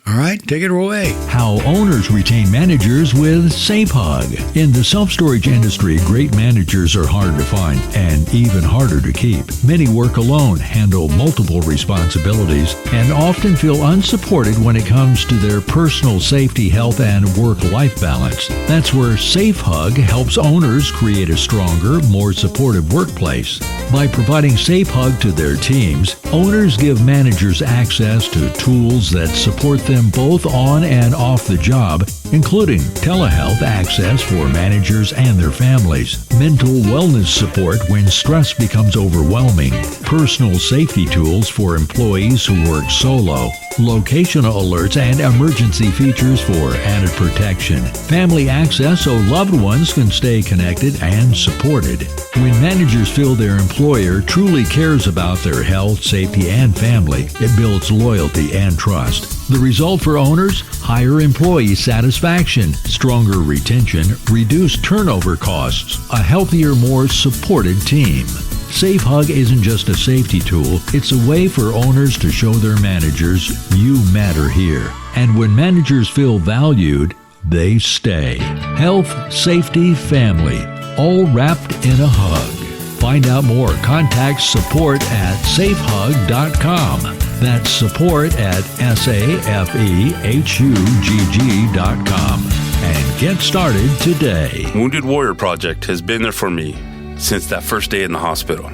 All right, take it away. How owners retain managers with Safehugg. In the self-storage industry, great managers are hard to find and even harder to keep. Many work alone, handle multiple responsibilities, and often feel unsupported when it comes to their personal safety, health, and work-life balance. That's where Safehugg helps owners create a stronger, more supportive workplace. By providing Safehugg to their teams, owners give managers access to tools that support them both on and off the job, including telehealth access for managers and their families, mental wellness support when stress becomes overwhelming, personal safety tools for employees who work solo, locational alerts and emergency features for added protection, family access so loved ones can stay connected and supported. When managers feel their employer truly cares about their health, safety, and family, it builds loyalty and trust. The result for owners? Higher employee satisfaction, stronger retention, reduced turnover costs, a healthier, more supported team. Safehugg isn't just a safety tool, it's a way for owners to show their managers, you matter here. And when managers feel valued, they stay. Health, safety, family, all wrapped in a hug. Find out more. Contact support at safehugg.com. That's support at safehugg.com. And get started today. Wounded Warrior Project has been there for me since that first day in the hospital.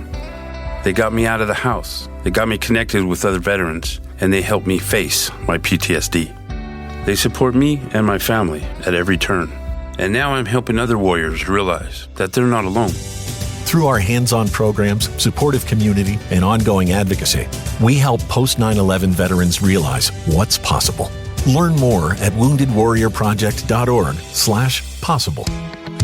They got me out of the house. They got me connected with other veterans, and they helped me face my PTSD. They support me and my family at every turn. And now I'm helping other warriors realize that they're not alone. Through our hands-on programs, supportive community, and ongoing advocacy, we help post-9/11 veterans realize what's possible. Learn more at woundedwarriorproject.org/possible.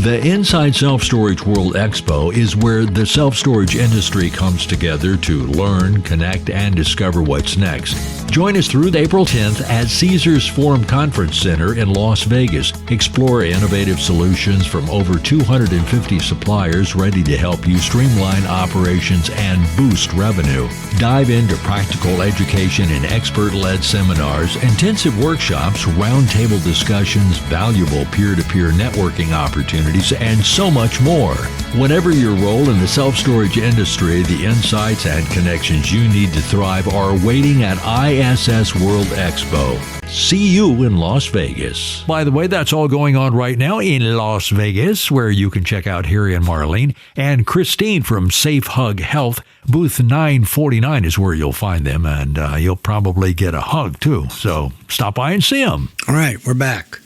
The Inside Self Storage World Expo is where the self-storage industry comes together to learn, connect, and discover what's next. Join us through April 10th at Caesars Forum Conference Center in Las Vegas. Explore innovative solutions from over 250 suppliers ready to help you streamline operations and boost revenue. Dive into practical education and expert-led seminars, intensive workshops, roundtable discussions, valuable peer-to-peer networking opportunities, and so much more. Whatever your role in the self-storage industry, the insights and connections you need to thrive are waiting at ISS World Expo. See you in Las Vegas. By the way, that's all going on right now in Las Vegas, where you can check out Harry and Marlene and Christine from Safehugg Health. Booth 949 is where you'll find them, and you'll probably get a hug, too. So stop by and see them. All right, we're back.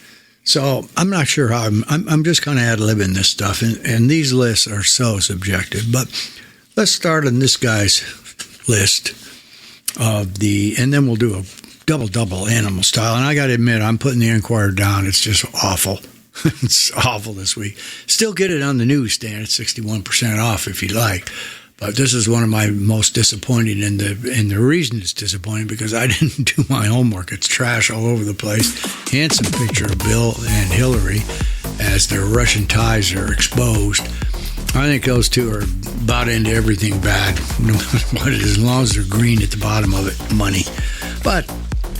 So I'm not sure how I'm just kind of ad-libbing this stuff, and these lists are so subjective. But let's start on this guy's list of and then we'll do a double animal style. And I got to admit, I'm putting the Enquirer down. It's just awful. It's awful this week. Still get it on the newsstand at 61% off if you like. But this is one of my most disappointing, and the reason it's disappointing because I didn't do my homework. It's trash all over the place. Handsome picture of Bill and Hillary as their Russian ties are exposed. I think those two are about into everything bad, no matter what it is, as long as they're green at the bottom of it, money. But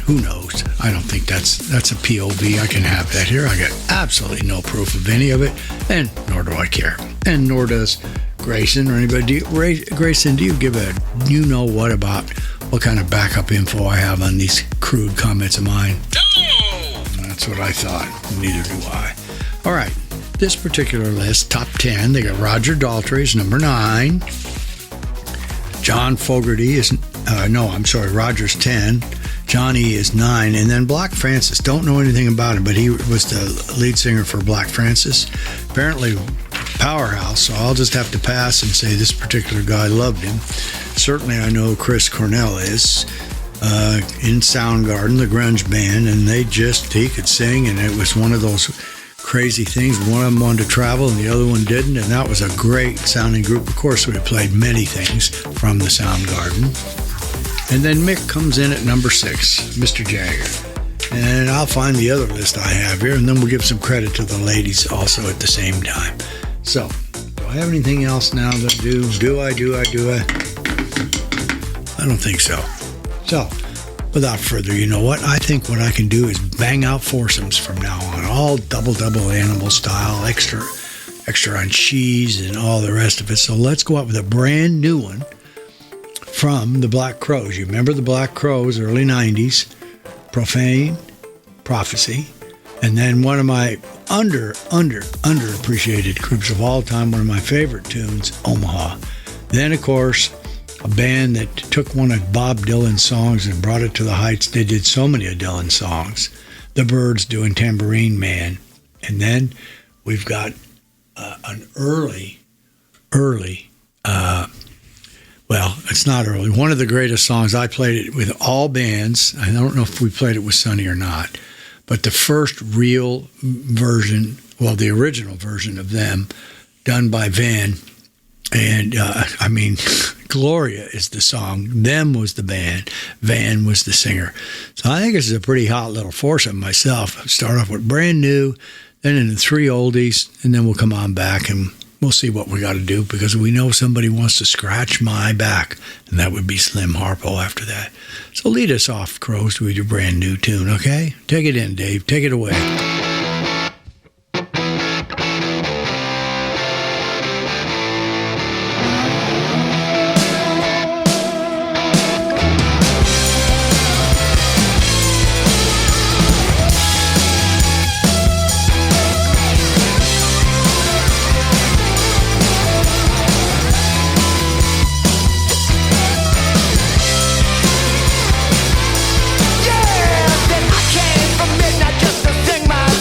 who knows? I don't think that's a POV. I can have that here. I got absolutely no proof of any of it, and nor do I care. And nor does Grayson or anybody. Grayson, do you give a you-know-what about what kind of backup info I have on these crude comments of mine? No! That's what I thought. Neither do I. All right. This particular list, top 10, they got Roger Daltrey is number 9. John Fogerty is, Roger's 10. Johnny is 9. And then Black Francis, don't know anything about him, but he was the lead singer for Black Francis. Apparently powerhouse, so I'll just have to pass and say this particular guy loved him. Certainly I know Chris Cornell is in Soundgarden, the grunge band, and he could sing, and it was one of those crazy things. One of them wanted to travel and the other one didn't, and that was a great sounding group. Of course, we played many things from the Soundgarden. And then Mick comes in at number 6, Mr. Jagger. And I'll find the other list I have here, and then we'll give some credit to the ladies also at the same time. So, do I have anything else now to do? Do I? I don't think so. So, without further, you know what? I think what I can do is bang out foursomes from now on. All double animal style, extra on cheese and all the rest of it. So let's go out with a brand new one from the Black Crowes. You remember the Black Crowes, early 90s, Profane, Prophecy, and then one of my underappreciated groups of all time, one of my favorite tunes, Omaha. Then, of course, a band that took one of Bob Dylan's songs and brought it to the heights. They did so many of Dylan's songs. The Byrds doing Tambourine Man. And then we've got an early, well, it's not early. One of the greatest songs. I played it with all bands. I don't know if we played it with Sonny or not. But the first real version, well, the original version of them, done by Van. And, Gloria is the song. Them was the band. Van was the singer. So I think this is a pretty hot little foursome myself. Start off with brand new, then into 3 oldies, and then we'll come on back and we'll see what we got to do, because we know somebody wants to scratch my back, and that would be Slim Harpo after that. So lead us off, Crows, with your brand new tune, okay? Take it in, Dave. Take it away. Yeah, then I came from midnight just to sing my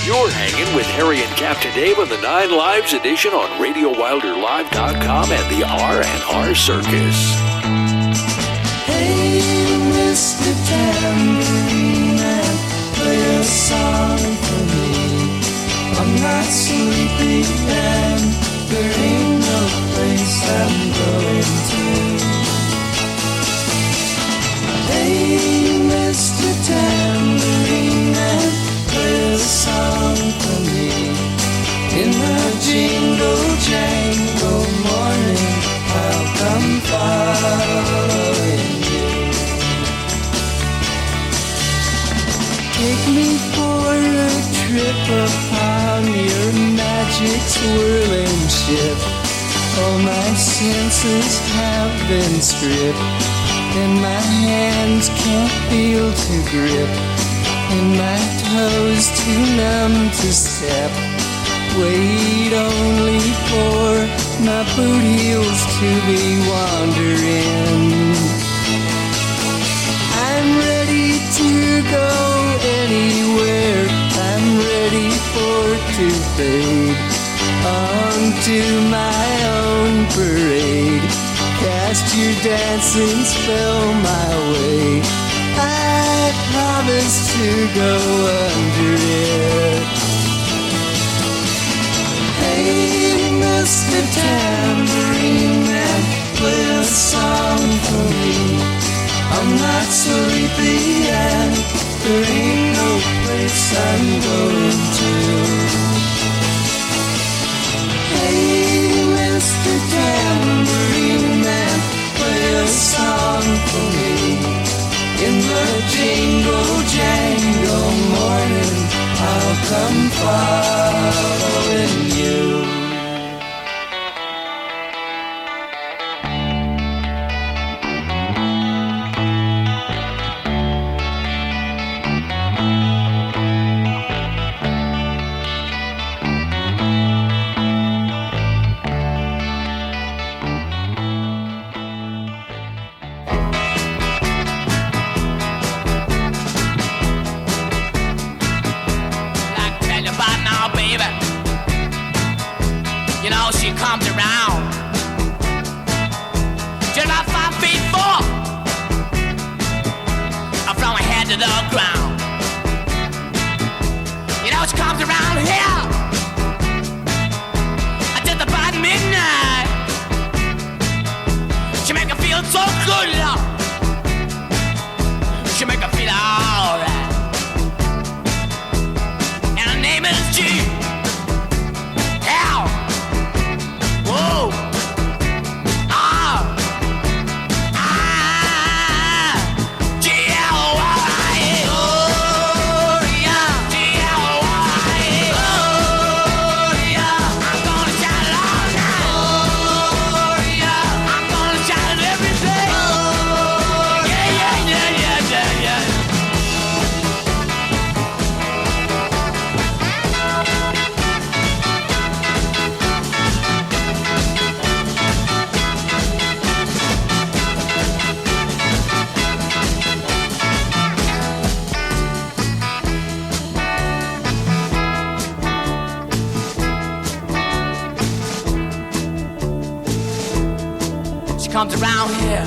You're hanging with Harry and Captain Dave on the 9 Lives edition on RadioWilderLive.com and the R&R Circus. Hey, Mr. Tambourine Man, play a song for me. I'm not sleepy and there ain't no place I'm going to. Hey, Mr. Tambourine Man, play a song for me. In the jingle jangle morning, I'll come following you. Take me for a trip upon your magic swirling ship. All my senses have been stripped, and my hands can't feel to grip, and my toes too numb to step. Wait only for my boot heels to be wandering. I'm ready to go anywhere. I'm ready for to fade onto my own parade. Cast your dancing spell my way. I promise to go under it. Hey, Mr. Tambourine Man, play a song for me. I'm not sleepy and there ain't no place I'm going to. Hey, Mr. Tambourine Man, play a song for me. In the jingle jangle morning, I'll come following you. She comes around just about 5'4", from her head to the ground. You know she comes around here just about midnight. She make her feel so good, Lord. She make her feel alright. And her name is G. Whoa! Ah! Ah! G-L-Y! Oh, yeah! G-L-Y! Oh, yeah! I'm gonna shout it all night! Oh, yeah! I'm gonna shout it every day! Oh, yeah, yeah, yeah, yeah, yeah, yeah! She comes around here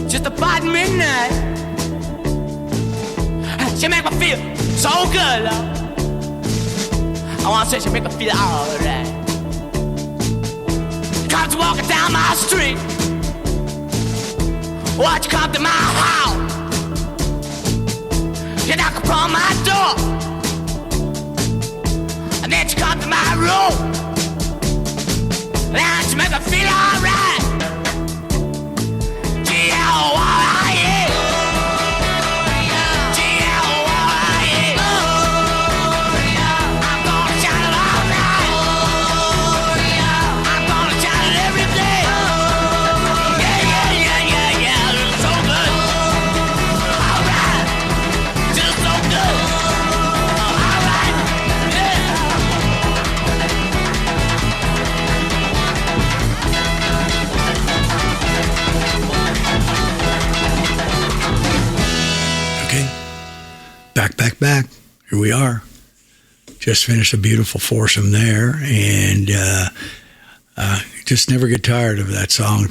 just about midnight. She make me feel so good, Lord. I wanna say she make me feel alright. Comes walking down my street. Watch you come to my house. You knock upon my door, and then she come to my room. And she make her feel alright. G-L-Y-E. G-L-Y-E. I'm gonna shout it all night. I'm gonna shout it every day. Yeah, yeah, yeah, yeah, yeah. It's so good. Alright. Just so good. Alright. Yeah. Back. here we are. Just finished a beautiful foursome there, and just never get tired of that song,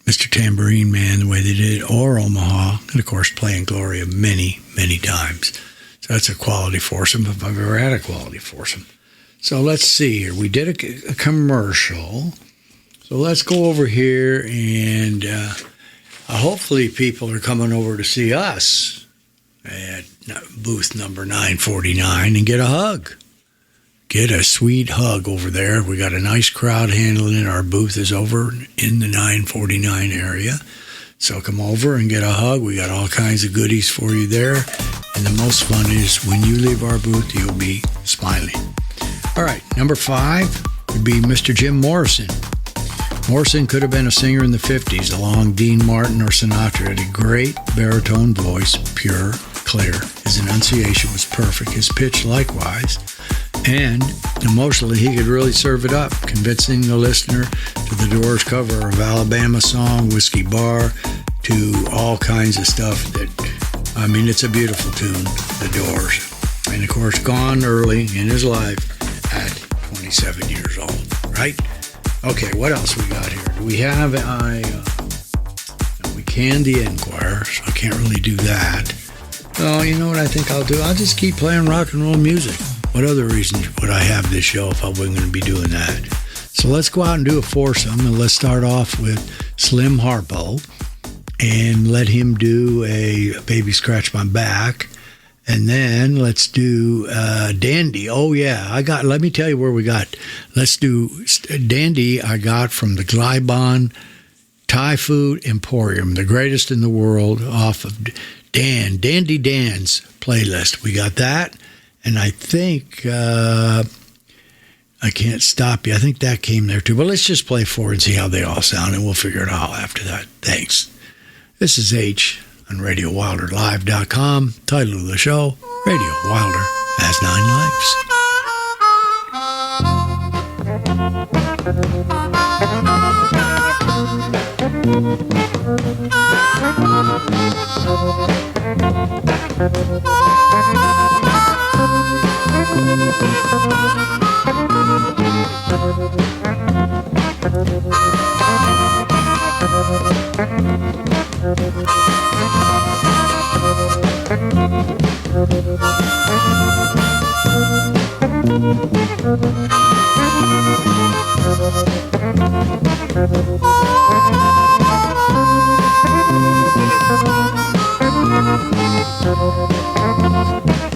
Mr. Tambourine Man, the way they did it, or Omaha, and of course playing Gloria many, many times. So that's a quality foursome if I've ever had a quality foursome. So let's see here. We did a commercial. So let's go over here, and hopefully people are coming over to see us at booth number 949 and get a hug. Get a sweet hug over there. We got a nice crowd handling it. Our booth is over in the 949 area. So come over and get a hug. We got all kinds of goodies for you there. And the most fun is when you leave our booth, you'll be smiling. All right, number 5 would be Mr. Jim Morrison. Morrison could have been a singer in the 50s along Dean Martin or Sinatra. Had a great baritone voice, pure, clear. His enunciation was perfect. His pitch likewise. And emotionally, he could really serve it up, convincing the listener to the Doors cover of Alabama Song, Whiskey Bar, to all kinds of stuff that, I mean, it's a beautiful tune, the Doors. And of course, gone early in his life at 27 years old, right? Okay, what else we got here? Do we have we canned the Enquirer, so I can't really do that. Oh, you know what I think I'll do? I'll just keep playing rock and roll music. What other reason would I have this show if I wasn't going to be doing that? So let's go out and do a foursome, and let's start off with Slim Harpo and let him do a Baby Scratch My Back. And then let's do Dandy. Oh, yeah. Let me tell you where we got. Let's do Dandy. I got from the Glybon Thai Food Emporium, the greatest in the world, off of Dandy Dan's playlist. We got that. And I think, I can't stop you. I think that came there too. But let's just play 4 and see how they all sound, and we'll figure it out after that. Thanks. This is H on RadioWilderLive.com. Title of the show, Radio Wilder Has 9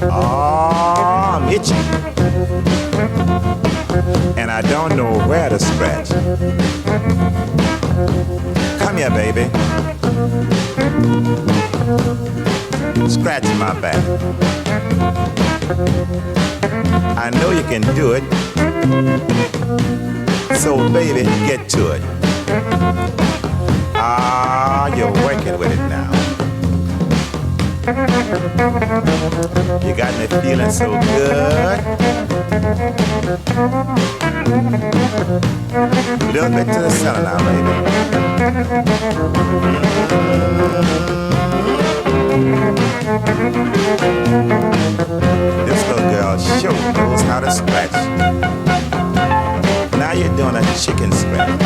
I'm itching, and I don't know where to scratch. Come here, baby. Scratch my back. I know you can do it, so baby, get to it. You're working with it now. You got me feeling so good. A little bit to the center now, baby. This little girl sure knows how to scratch. Now you're doing a chicken scratch.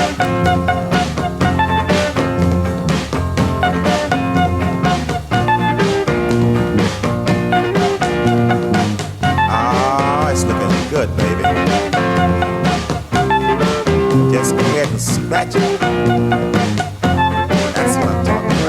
Good, baby. Just go ahead and scratch it. That's what I'm talking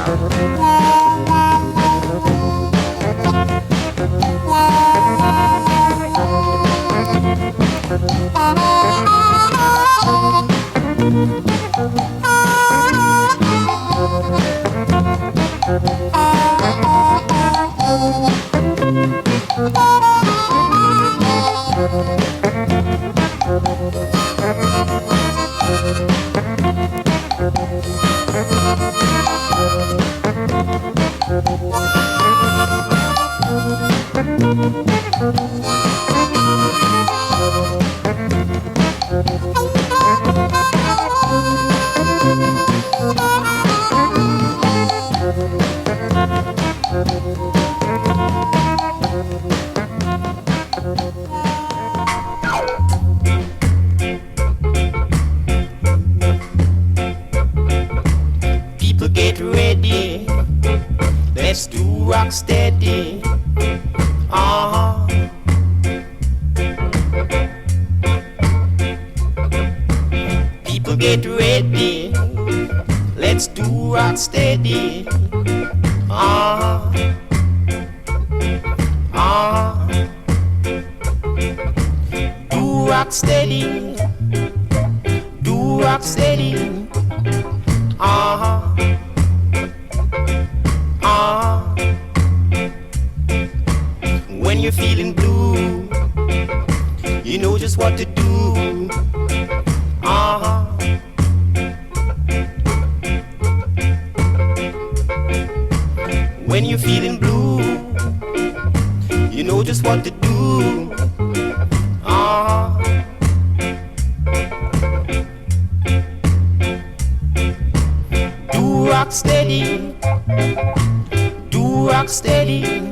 rock steady, do rock steady. When you're feeling blue, you know just what to do. When you're feeling blue, you know just what to do. Do rock steady, do rock steady.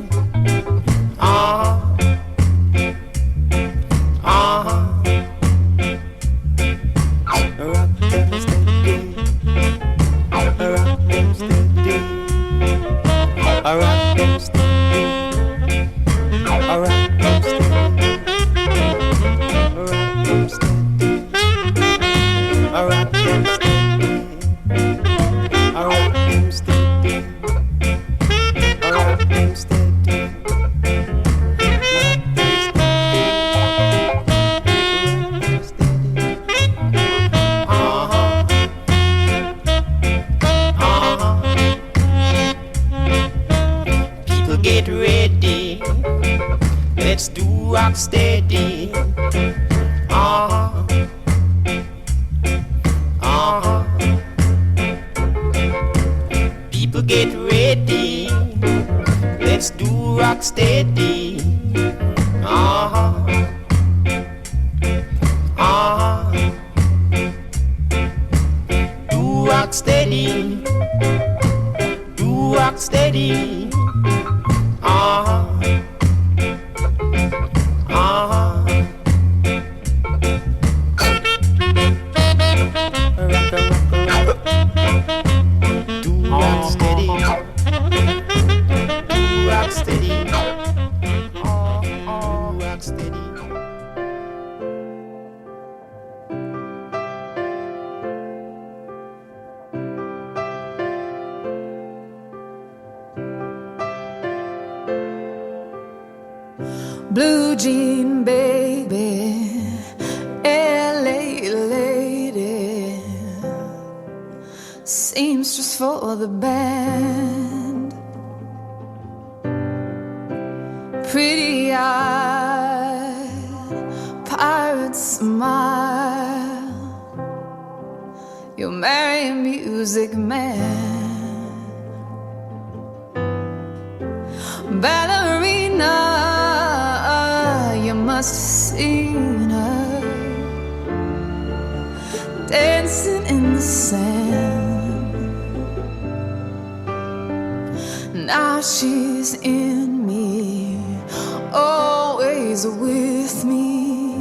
Steady, people get ready. Let's do rock steady. Do rock steady, do rock steady. Blue jean baby, LA lady, seamstress for the band, pretty eyed, pirate smile, you'll marry a music man, ballerina. You must have seen her dancing in the sand. Now she's in me, always with me,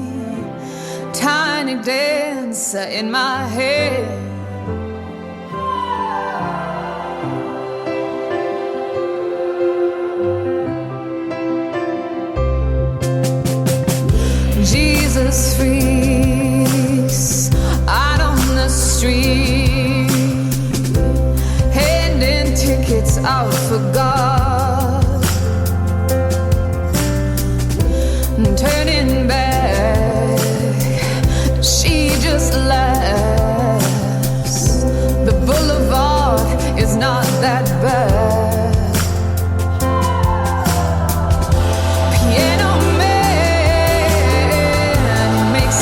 tiny dancer in my head. Jesus freaks out on the street, handing tickets out for God, turning back, she just laughs. The boulevard is not that bad. Piano man makes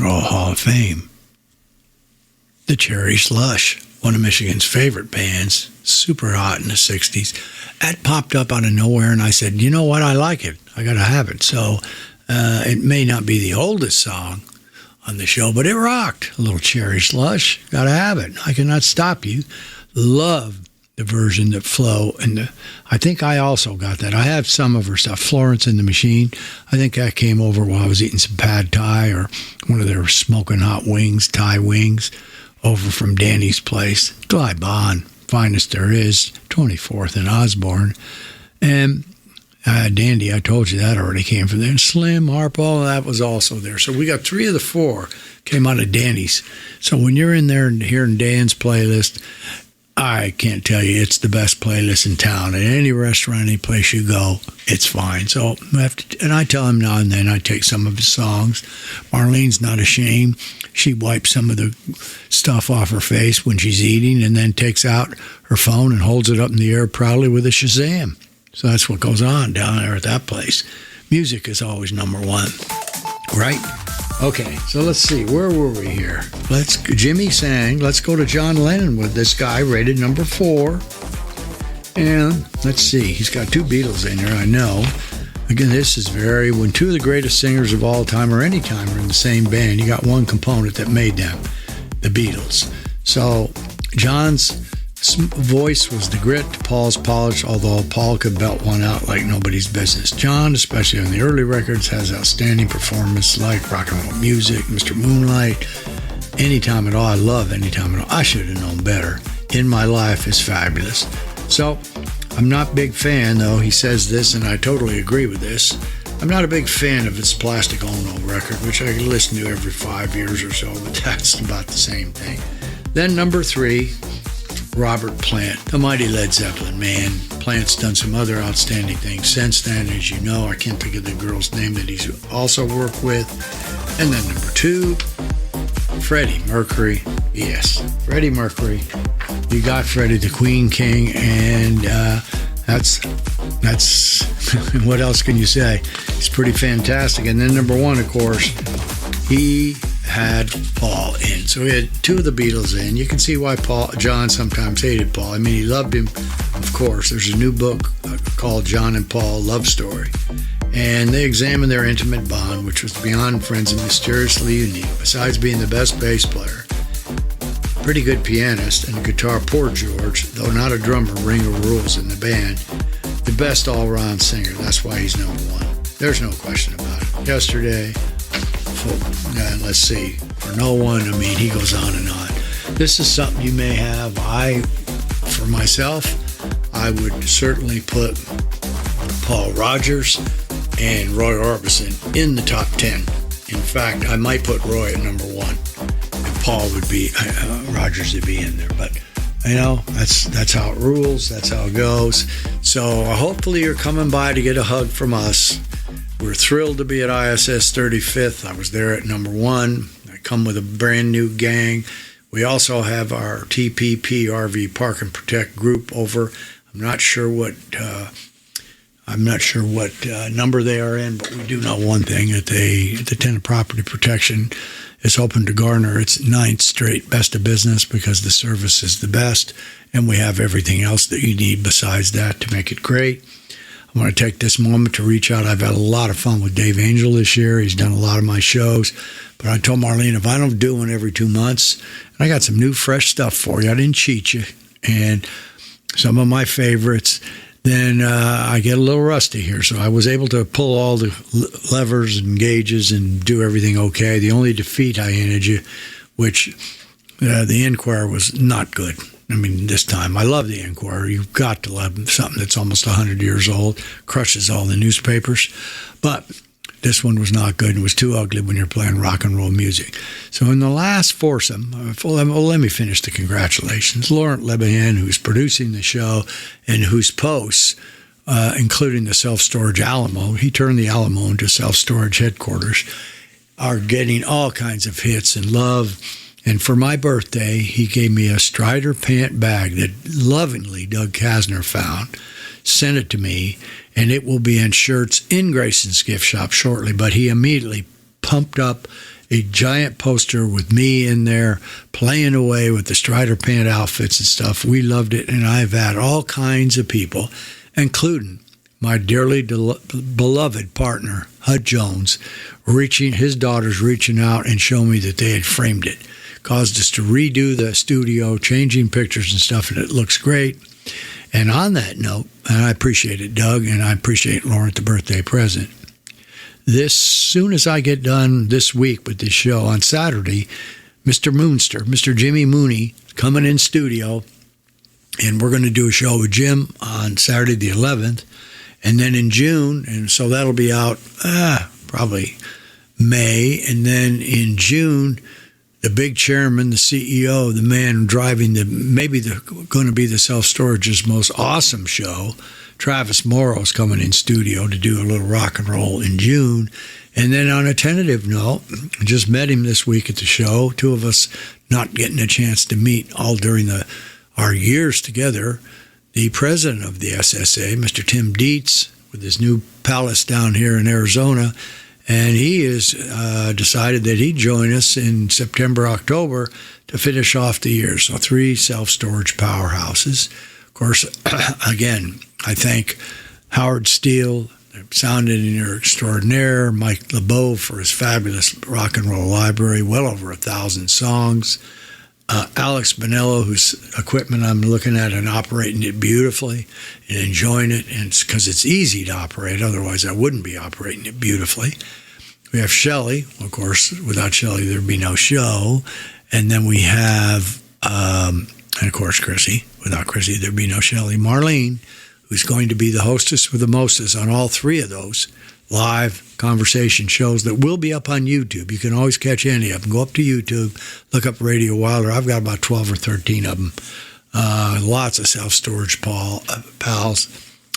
and Roll Hall of Fame. The Cherry Slush, one of Michigan's favorite bands, super hot in the 60s. That popped up out of nowhere, and I said, you know what, I like it. I got to have it. So it may not be the oldest song on the show, but it rocked. A little Cherry Slush, got to have it. I Cannot Stop You. Love the version that Flo, and I think I also got that. I have some of her stuff. Florence and the Machine. I think that came over while I was eating some pad thai or one of their smoking hot wings, Thai wings, over from Danny's place. Glide Bond, finest there is, 24th and Osborne. And Dandy, I told you that already came from there. Slim, Harp, all of that was also there. So we got 3 of the 4 came out of Danny's. So when you're in there and hearing Dan's playlist, I can't tell you, it's the best playlist in town. At any restaurant, any place you go, it's fine. So and I tell him now and then I take some of his songs. Marlene's not ashamed. She wipes some of the stuff off her face when she's eating and then takes out her phone and holds it up in the air proudly with a Shazam. So that's what goes on down there at that place. Music is always number one, right? Okay, so let's see. Where were we here? Jimmy sang. Let's go to John Lennon with this guy rated number 4. And let's see. He's got 2 Beatles in there, I know. Again, this is when 2 of the greatest singers of all time or any time are in the same band, you got one component that made them, the Beatles. So John's voice was the grit to Paul's polish, although Paul could belt one out like nobody's business. John, especially on the early records, has outstanding performance like Rock and Roll Music, Mr. Moonlight, Anytime at All. I love Anytime at All. I should have known better. In My Life is fabulous. So I'm not a big fan, though. He says this, and I totally agree with this. I'm not a big fan of its Plastic Ono record, which I listen to every 5 years or so, but that's about the same thing. Then number 3, Robert Plant, the mighty Led Zeppelin, man. Plant's done some other outstanding things since then, as you know. I can't think of the girl's name that he's also worked with. And then number 2, Freddie Mercury. Yes, Freddie Mercury. You got Freddie, the Queen King, and that's what else can you say? He's pretty fantastic. And then number 1, of course, he had Paul in. So he had 2 of the Beatles in. You can see why John sometimes hated Paul. I mean, he loved him, of course. There's a new book called John and Paul Love Story. And they examined their intimate bond, which was beyond friends and mysteriously unique. Besides being the best bass player, pretty good pianist, and guitar, poor George, though not a drummer, ringer rules in the band, the best all-around singer. That's why he's number 1. There's no question about it. Yesterday, let's see, for no one, I mean, he goes on and on. This is something you may have. For myself, I would certainly put Paul Rodgers and Roy Orbison in the top 10. In fact, I might put Roy at number 1, and Paul would be, Rodgers would be in there. But, you know, that's how it rules, that's how it goes. So hopefully you're coming by to get a hug from us. We're thrilled to be at ISS 35th. I was there at number 1. I come with a brand new gang. We also have our TPP RV Park and Protect group over. I'm not sure what number they are in, but we do know one thing, that the Tenant Property Protection is hoping to garner its 9th straight best of business because the service is the best, and we have everything else that you need besides that to make it great. I want to take this moment to reach out. I've had a lot of fun with Dave Angel this year. He's done a lot of my shows. But I told Marlene, if I don't do one every 2 months, and I got some new fresh stuff for you. I didn't cheat you. And some of my favorites, then I get a little rusty here. So I was able to pull all the levers and gauges and do everything okay. The only defeat I handed you, which the Enquirer was not good. I mean, this time, I love the Enquirer. You've got to love something that's almost 100 years old, crushes all the newspapers. But this one was not good and was too ugly when you're playing rock and roll music. So in the last foursome, let me finish the congratulations. Laurent Lebahan, who's producing the show and whose posts, including the self-storage Alamo, he turned the Alamo into self-storage headquarters, are getting all kinds of hits and love. And for my birthday, he gave me a Strider pant bag that lovingly Doug Kasner found, sent it to me, and it will be in shirts in Grayson's gift shop shortly. But he immediately pumped up a giant poster with me in there playing away with the Strider Pant outfits and stuff. We loved it, and I've had all kinds of people, including my dearly beloved partner, Hud Jones, his daughters reaching out and showing me that they had framed it. Caused us to redo the studio, changing pictures and stuff, and it looks great. And on that note, and I appreciate it, Doug, and I appreciate Lauren, the birthday present. Soon as I get done this week with this show on Saturday, Mr. Moonster, Mr. Jimmy Mooney, coming in studio, and we're going to do a show with Jim on Saturday the 11th, and then in June, and so that'll be out probably May, and then in June, the big chairman, the CEO, the man driving going to be the self-storage's most awesome show, Travis Morrow's coming in studio to do a little rock and roll in June. And then on a tentative note, I just met him this week at the show. Two of us not getting a chance to meet all during our years together. The president of the SSA, Mr. Tim Dietz, with his new palace down here in Arizona, and he has decided that he'd join us in September, October to finish off the year. So 3 self-storage powerhouses. Of course, again, I thank Howard Steele, sound engineer extraordinaire, Mike LeBeau for his fabulous rock and roll library, well over 1,000 songs. Alex Bonello, whose equipment I'm looking at and operating it beautifully and enjoying it, and it's because it's easy to operate. Otherwise, I wouldn't be operating it beautifully. We have Shelley. Of course, without Shelley, there'd be no show. And then we have, and of course, Chrissy. Without Chrissy, there'd be no Shelley. Marlene, who's going to be the hostess with the mostest on all 3 of those live conversation shows that will be up on YouTube. You can always catch any of them. Go up to YouTube, look up Radio Wilder. I've got about 12 or 13 of them. Lots of self-storage pals.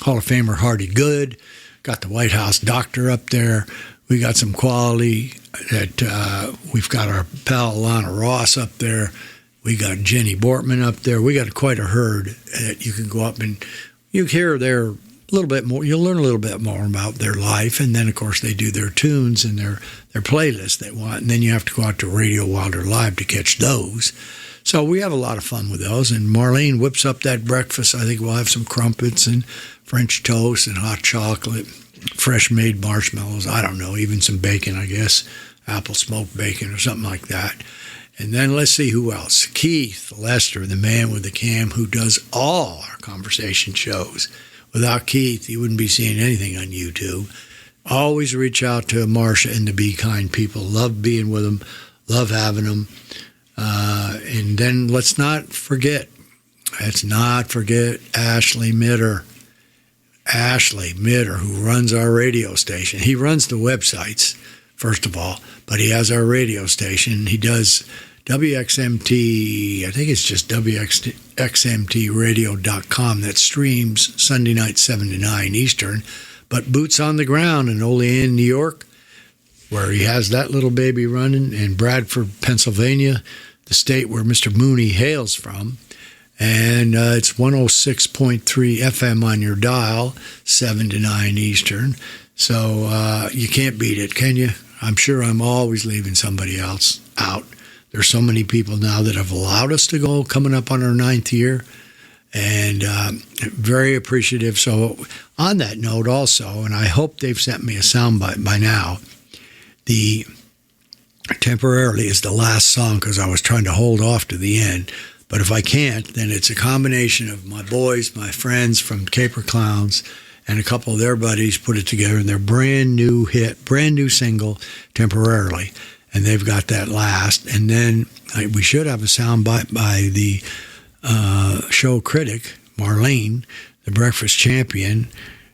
Hall of Famer Hardy Good. Got the White House doctor up there. We got some quality that we've got our pal Alana Ross up there. We got Jenny Bortman up there. We got quite a herd that you can go up and you hear their a little bit more. You'll learn a little bit more about their life, and then of course they do their tunes and their playlists they want, and then you have to go out to Radio Wilder Live to catch those. So we have a lot of fun with those, and Marlene whips up that breakfast. I think we'll have some crumpets and French toast and hot chocolate, fresh made marshmallows. I don't know, even some bacon, I guess, apple smoked bacon or something like that. And then let's see who else. Keith Lester, the man with the cam who does all our conversation shows. Without Keith, you wouldn't be seeing anything on YouTube. Always reach out to Marcia and the Be Kind people. Love being with them. Love having them. And then let's not forget Ashley Mitter. Ashley Mitter, who runs our radio station. He runs the websites, first of all, but he has our radio station. He does WXMT, I think it's just WXMTradio.com that streams Sunday night 7 to 9 Eastern. But boots on the ground in Olean, New York, where he has that little baby running, in Bradford, Pennsylvania, the state where Mr. Mooney hails from. And it's 106.3 FM on your dial, 7 to 9 Eastern. So you can't beat it, can you? I'm sure I'm always leaving somebody else out. There's so many people now that have allowed us to go, coming up on our 9th year, and very appreciative. So on that note also, and I hope they've sent me a soundbite by now, the Temporarily is the last song because I was trying to hold off to the end. But if I can't, then it's a combination of my boys, my friends from Caper Clowns, and a couple of their buddies put it together in their brand new hit, brand new single, Temporarily. And they've got that last. And then we should have a soundbite by the show critic, Marlene, the breakfast champion.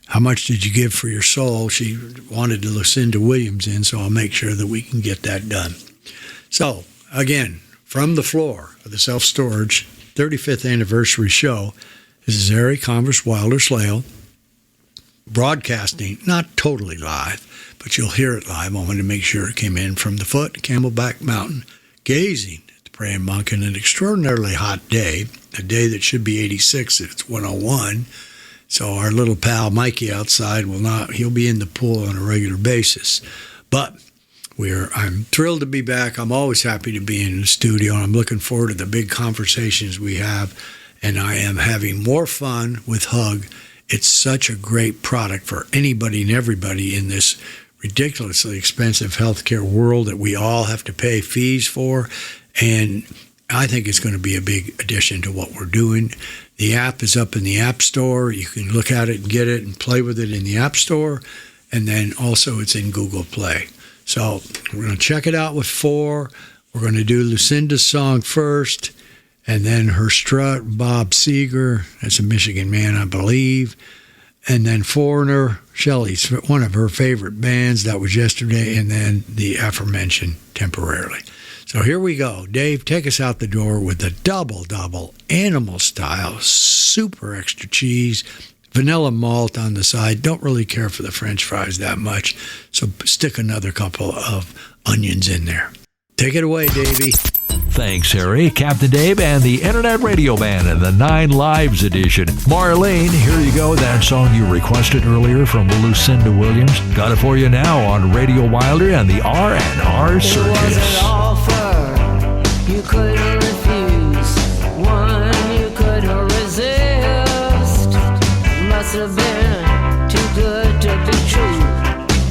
How much did you give for your soul? She wanted to Lucinda Williams in, so I'll make sure that we can get that done. So, again, from the floor of the Self-Storage 35th anniversary show, this is Harry Converse Wilder Slale, broadcasting, not totally live, but you'll hear it live. I wanted to make sure it came in from the foot, Camelback Mountain, gazing at the praying monk in an extraordinarily hot day, a day that should be 86 if it's 101. So our little pal Mikey outside he'll be in the pool on a regular basis. But I'm thrilled to be back. I'm always happy to be in the studio, and I'm looking forward to the big conversations we have. And I am having more fun with Hug. It's such a great product for anybody and everybody in this ridiculously expensive healthcare world that we all have to pay fees for. And I think it's going to be a big addition to what we're doing. The app is up in the App Store. You can look at it and get it and play with it in the App Store. And then also it's in Google Play. So we're going to check it out with 4. We're going to do Lucinda's song first, and then her strut, Bob Seger. That's a Michigan man, I believe. And then Foreigner, Shelley's one of her favorite bands. That was yesterday. And then the aforementioned Temporarily. So here we go. Dave, take us out the door with the double animal style, super extra cheese, vanilla malt on the side. Don't really care for the French fries that much, so stick another couple of onions in there. Take it away, Davey. Thanks, Harry, Captain Dave, and the Internet Radio Man in the 9 Lives edition. Marlene, here you go. That song you requested earlier from Lucinda Williams. Got it for you now on Radio Wilder and the R&R Circus. You couldn't refuse, one you couldn't resist. Must have been too good to be true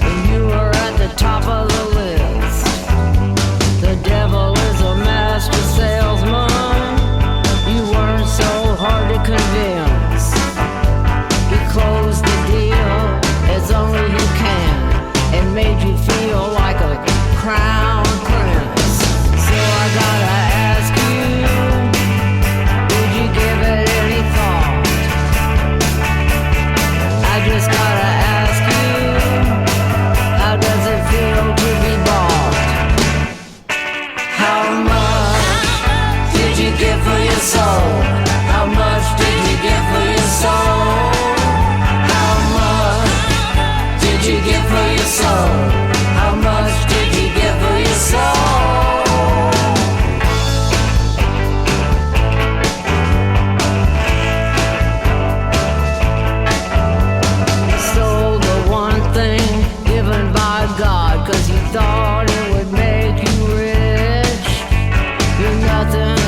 when you were at the top of the list. The devil is a master salesman. You weren't so hard to convince. He closed the deal as only he can and made you feel like a crown prince. So I gotta ask you, did you give it any thought? I just gotta ask you, how does it feel to be bought? How much did you give for your soul? How much did you give for your soul? How much did you give for your soul? How much did you give for your soul? God, 'cause you thought it would make you rich. You're nothing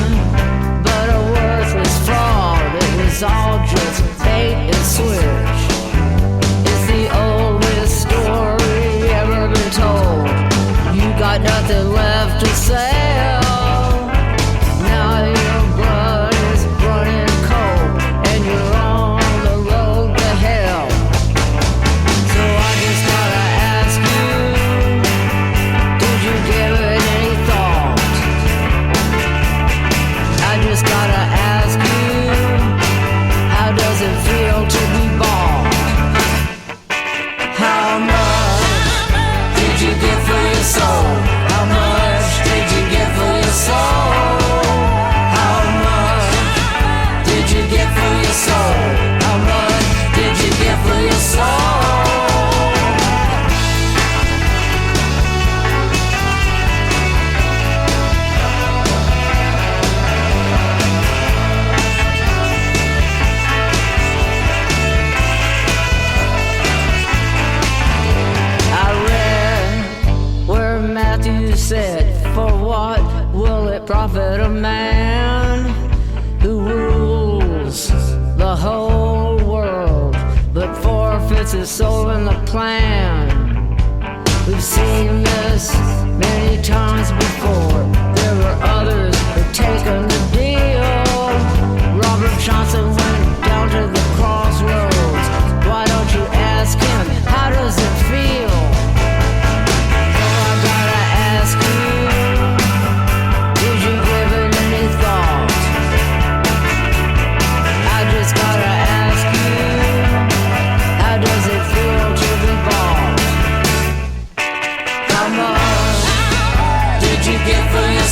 but a worthless fraud. It was all just bait and switch. It's the oldest story ever been told. You got nothing left to sell. Now your blood is running cold and you're on the road to hell. So I just gotta ask you, did you give it any thought? I just gotta ask you, how does it feel to be bought? How much did you give for your soul? How much did you give for your soul? How much did you give for your soul? How much did you give for your soul? Said, for what will it profit a man who rules the whole world but forfeits his soul in the plan? We've seen this many times before. There were others who'd taken the deal. Robert Johnson went down to the crossroads. Why don't you ask him, how does it feel? Ask you, did you give it any thought? I just gotta ask you, how does it feel to be bought? How much did you give for your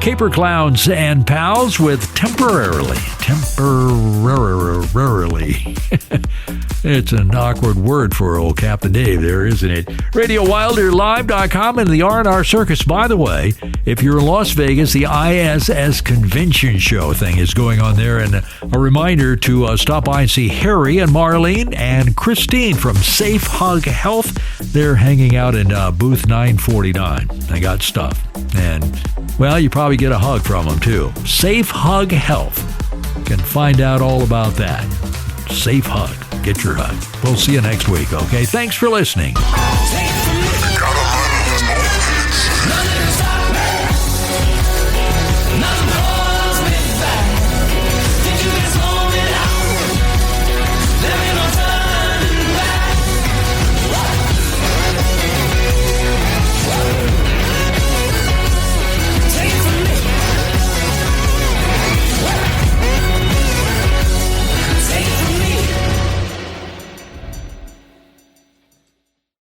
Caper Clowns and Pals with Temporarily. It's an awkward word for old Captain Dave there, isn't it? RadioWilderLive.com and the R&R Circus. By the way, if you're in Las Vegas, the ISS Convention Show thing is going on there. And a reminder to stop by and see Harry and Marlene and Christine from Safehugg Health. They're hanging out in booth 949. They got stuff. And, well, you probably get a hug from them, too. Safehugg Health. You can find out all about that. Safe Hug. Get your hug. We'll see you next week, okay? Thanks for listening. Take